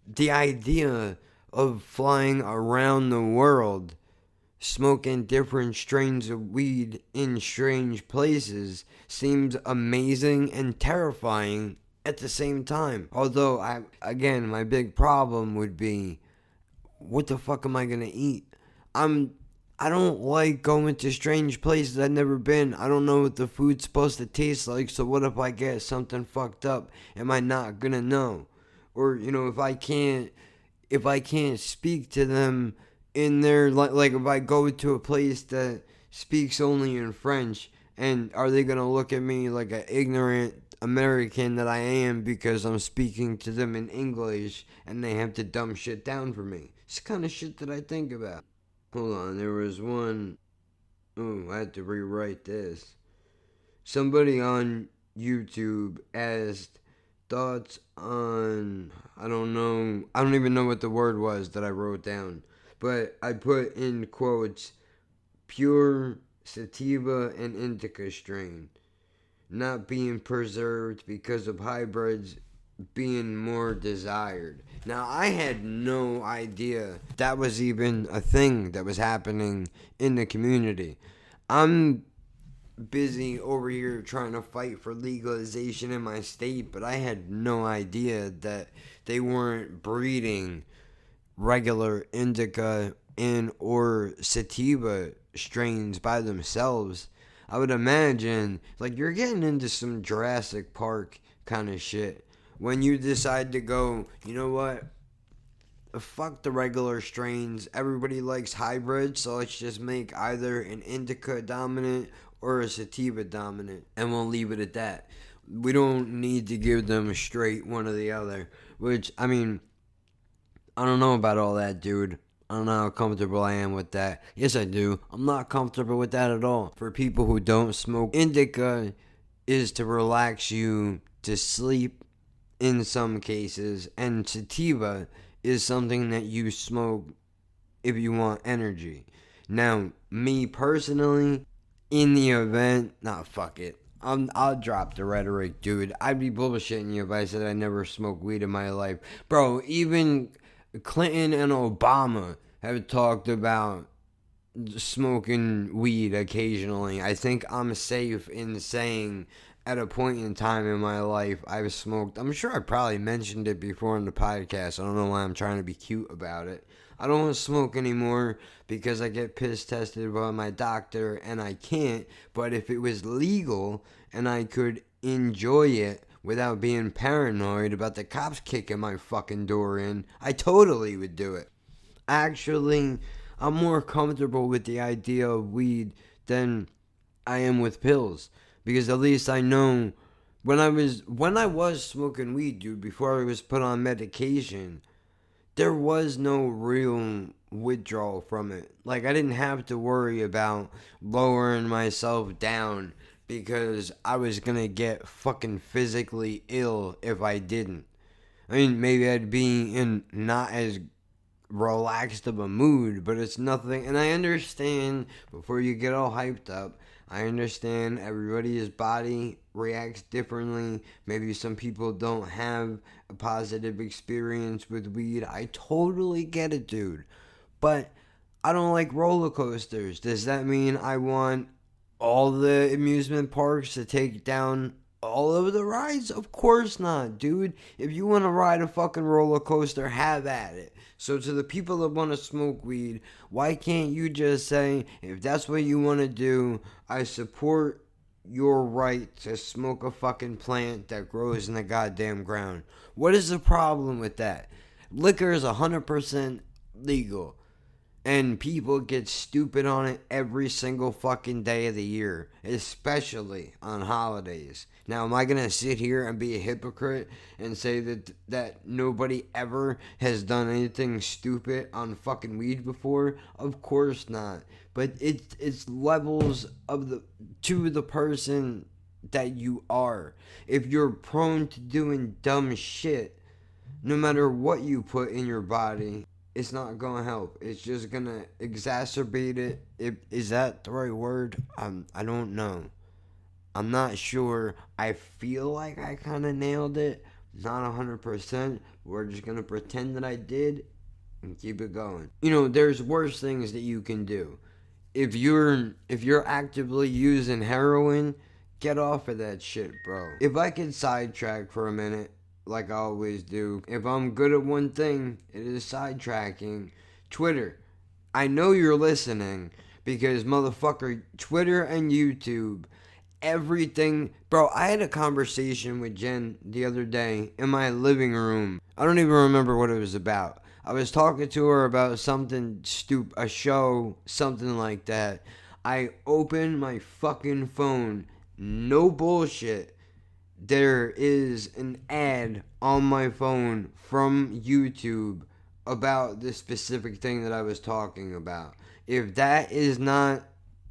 the idea of flying around the world smoking different strains of weed in strange places seems amazing and terrifying at the same time. Although, my big problem would be, what the fuck am I gonna eat? I don't like going to strange places I've never been. I don't know what the food's supposed to taste like, so what if I get something fucked up? Am I not gonna know? Or, if I can't speak to them in their, like if I go to a place that speaks only in French, and are they gonna look at me like an ignorant American that I am because I'm speaking to them in English and they have to dumb shit down for me? It's the kind of shit that I think about. Hold on, there was one. Oh, I had to rewrite this. Somebody on YouTube asked thoughts on, I don't even know what the word was that I wrote down. But I put in quotes, pure sativa and indica strain, not being preserved because of hybrids being more desired. Now, I had no idea that was even a thing that was happening in the community. I'm busy over here trying to fight for legalization in my state, but I had no idea that they weren't breeding regular indica and or sativa strains by themselves. I would imagine, like, you're getting into some Jurassic Park kind of shit when you decide to go, you know what, fuck the regular strains, everybody likes hybrids, so let's just make either an indica dominant or a sativa dominant, and we'll leave it at that. We don't need to give them a straight one or the other, which, I don't know about all that, dude. I don't know how comfortable I am with that. Yes, I do. I'm not comfortable with that at all. For people who don't smoke, indica is to relax you to sleep in some cases, and sativa is something that you smoke if you want energy. Now, me personally, in the event, fuck it. I'll drop the rhetoric, dude. I'd be bullshitting you if I said I never smoked weed in my life. Bro, even Clinton and Obama have talked about smoking weed occasionally. I think I'm safe in saying at a point in time in my life I've smoked. I'm sure I probably mentioned it before in the podcast. I don't know why I'm trying to be cute about it. I don't want to smoke anymore because I get piss tested by my doctor and I can't. But if it was legal and I could enjoy it without being paranoid about the cops kicking my fucking door in, I totally would do it. Actually, I'm more comfortable with the idea of weed than I am with pills, because at least I know when I was smoking weed, dude, before I was put on medication, there was no real withdrawal from it. Like, I didn't have to worry about lowering myself down because I was gonna get fucking physically ill if I didn't. I mean, maybe I'd be in not as relaxed of a mood, but it's nothing. And I understand, before you get all hyped up, I understand everybody's body reacts differently. Maybe some people don't have a positive experience with weed. I totally get it, dude. But I don't like roller coasters. Does that mean I want all the amusement parks to take down all of the rides? Of course not, dude. If you want to ride a fucking roller coaster, have at it. So to the people that want to smoke weed, why can't you just say, if that's what you want to do, I support your right to smoke a fucking plant that grows in the goddamn ground? What is the problem with that? Liquor is 100% legal. And people get stupid on it every single fucking day of the year, especially on holidays. Now, am I going to sit here and be a hypocrite and say that nobody ever has done anything stupid on fucking weed before? Of course not. But it's levels of to the person that you are. If you're prone to doing dumb shit, no matter what you put in your body, it's not gonna help. It's just gonna exacerbate it. Is that the right word? I don't know. I'm not sure. I feel like I kind of nailed it. Not 100%. We're just gonna pretend that I did and keep it going. You know, there's worse things that you can do. If you're actively using heroin, get off of that shit, bro. If I could sidetrack for a minute, like I always do. If I'm good at one thing, it is sidetracking. Twitter. I know you're listening because motherfucker, Twitter and YouTube, everything. Bro, I had a conversation with Jen the other day in my living room. I don't even remember what it was about. I was talking to her about something stupid, a show, something like that. I opened my fucking phone. No bullshit. There is an ad on my phone from YouTube about this specific thing that I was talking about. If that is not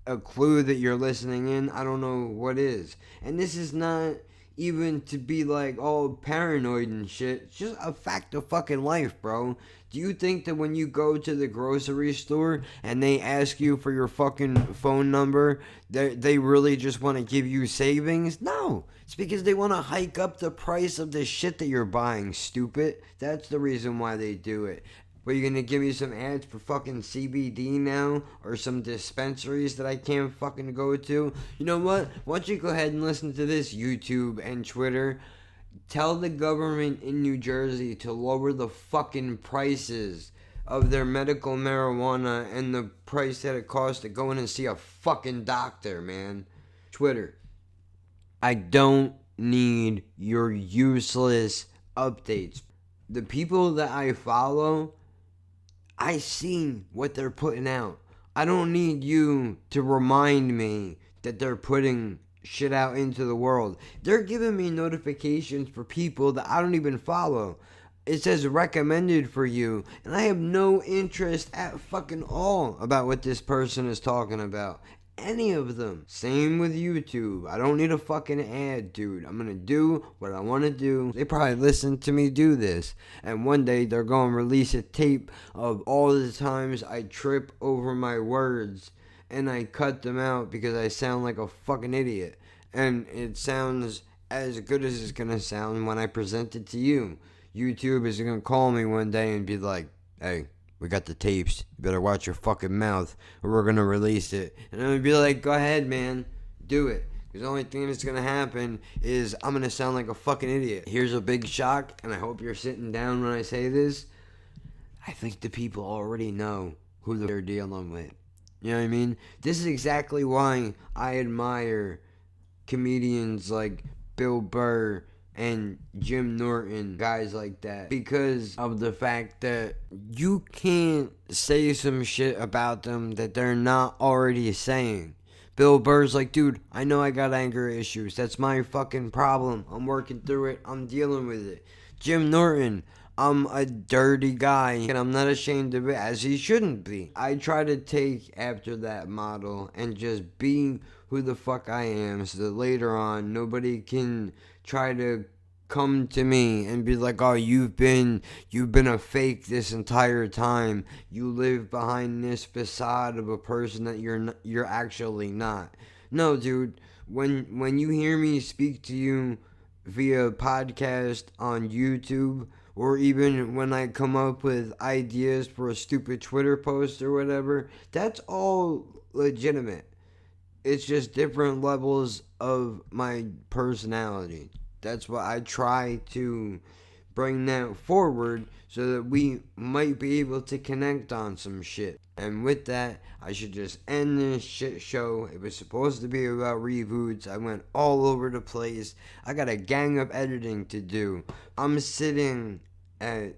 a clue that you're listening in, I don't know what is. And this is not even to be like all paranoid and shit. It's just a fact of fucking life, bro. Do you think that when you go to the grocery store and they ask you for your fucking phone number, they really just want to give you savings? No. It's because they want to hike up the price of the shit that you're buying, stupid. That's the reason why they do it. But you're gonna give me some ads for fucking CBD now? Or some dispensaries that I can't fucking go to? You know what? Why don't you go ahead and listen to this, YouTube and Twitter? Tell the government in New Jersey to lower the fucking prices of their medical marijuana and the price that it costs to go in and see a fucking doctor, man. Twitter. I don't need your useless updates. The people that I follow, I seen what they're putting out. I don't need you to remind me that they're putting shit out into the world. They're giving me notifications for people that I don't even follow. It says recommended for you, and I have no interest at fucking all about what this person is talking about. Any of them. Same with YouTube. I don't need a fucking ad, dude. I'm gonna do what I want to do. They probably listen to me do this, and one day they're gonna release a tape of all the times I trip over my words and I cut them out because I sound like a fucking idiot. And it sounds as good as it's gonna sound when I present it to you. YouTube is gonna call me one day and be like, hey, we got the tapes. You better watch your fucking mouth or we're gonna release it. And I'm gonna be like, go ahead, man. Do it. Because the only thing that's gonna happen is I'm gonna sound like a fucking idiot. Here's a big shock, and I hope you're sitting down when I say this. I think the people already know who they're dealing with. You know what I mean? This is exactly why I admire comedians like Bill Burr and Jim Norton, guys like that, because of the fact that you can't say some shit about them that they're not already saying. Bill Burr's like, dude, I know I got anger issues. That's my fucking problem. I'm working through it. I'm dealing with it. Jim Norton, I'm a dirty guy, and I'm not ashamed of it, as he shouldn't be. I try to take after that model and just be who the fuck I am, so that later on, nobody can try to come to me and be like, oh, you've been a fake this entire time. You live behind this facade of a person that you're actually not. No, dude, when you hear me speak to you via podcast on YouTube, or even when I come up with ideas for a stupid Twitter post or whatever, that's all legitimate. It's just different levels of my personality. That's why I try to bring that forward so that we might be able to connect on some shit. And with that, I should just end this shit show. It was supposed to be about reboots. I went all over the place. I got a gang of editing to do. I'm sitting at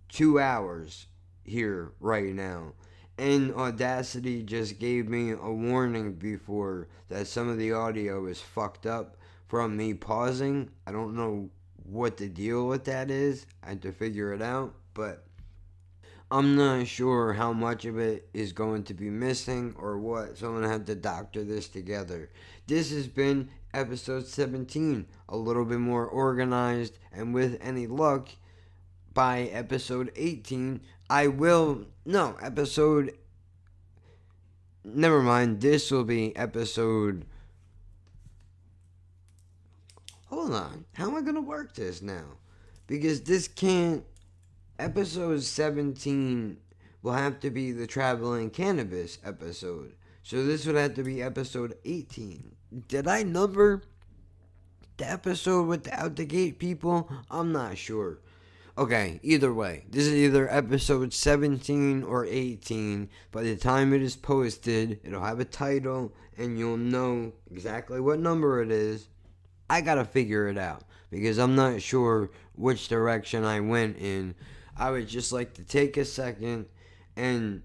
2 hours here right now. And Audacity just gave me a warning before that some of the audio is fucked up from me pausing. I don't know what the deal with that is. I had to figure it out, but I'm not sure how much of it is going to be missing or what, so I'm going to have to doctor this together. This has been episode 17, a little bit more organized, and with any luck, by episode 18, never mind, this will be episode, hold on, how am I going to work this now? Because episode 17 will have to be the Traveling Cannabis episode. So this would have to be episode 18. Did I number the episode with the Out the Gate people? I'm not sure. Okay, either way, this is either episode 17 or 18. By the time it is posted, it'll have a title and you'll know exactly what number it is. I gotta figure it out because I'm not sure which direction I went in. I would just like to take a second, and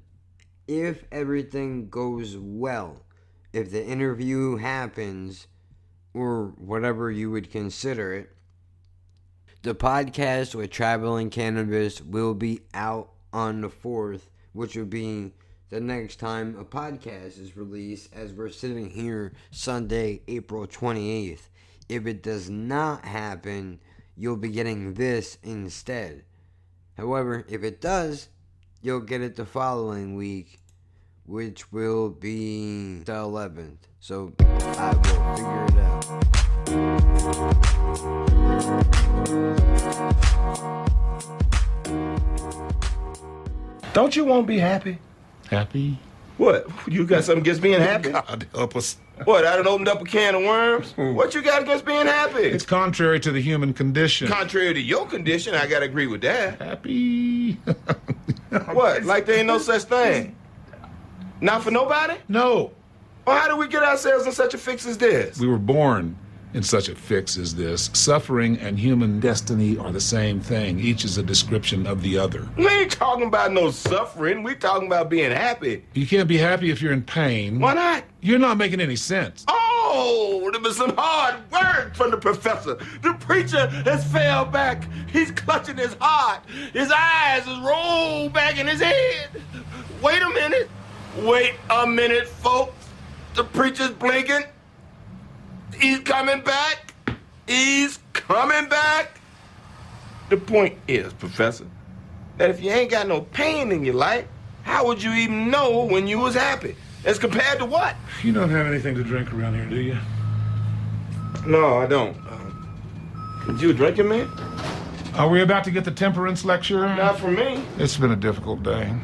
if everything goes well, if the interview happens, or whatever you would consider it, the podcast with Traveling Cannabis will be out on the 4th, which would be the next time a podcast is released, as we're sitting here Sunday, April 28th. If it does not happen, you'll be getting this instead. However, if it does, you'll get it the following week, which will be the 11th. So I will figure it out. Don't you want to be happy? Happy? What? You got something against being happy? God help us. What, I done opened up a can of worms? What you got against being happy? It's contrary to the human condition. Contrary to your condition, I gotta agree with that. Happy? What, like there ain't no such thing? Not for nobody? No. Well, how did we get ourselves in such a fix as this? We were born in such a fix as this. Suffering and human destiny are the same thing. Each is a description of the other. We ain't talking about no suffering. We talking about being happy. You can't be happy if you're in pain. Why not? You're not making any sense. Oh, there was some hard words from the professor. The preacher has fell back. He's clutching his heart. His eyes is rolled back in his head. Wait a minute. Wait a minute, folks. The preacher's blinking. He's coming back. He's coming back. The point is, Professor, that if you ain't got no pain in your life, how would you even know when you was happy? As compared to what? You don't have anything to drink around here, do you? No, I don't. Is you a drinking man? Are we about to get the temperance lecture? Not for me. It's been a difficult day.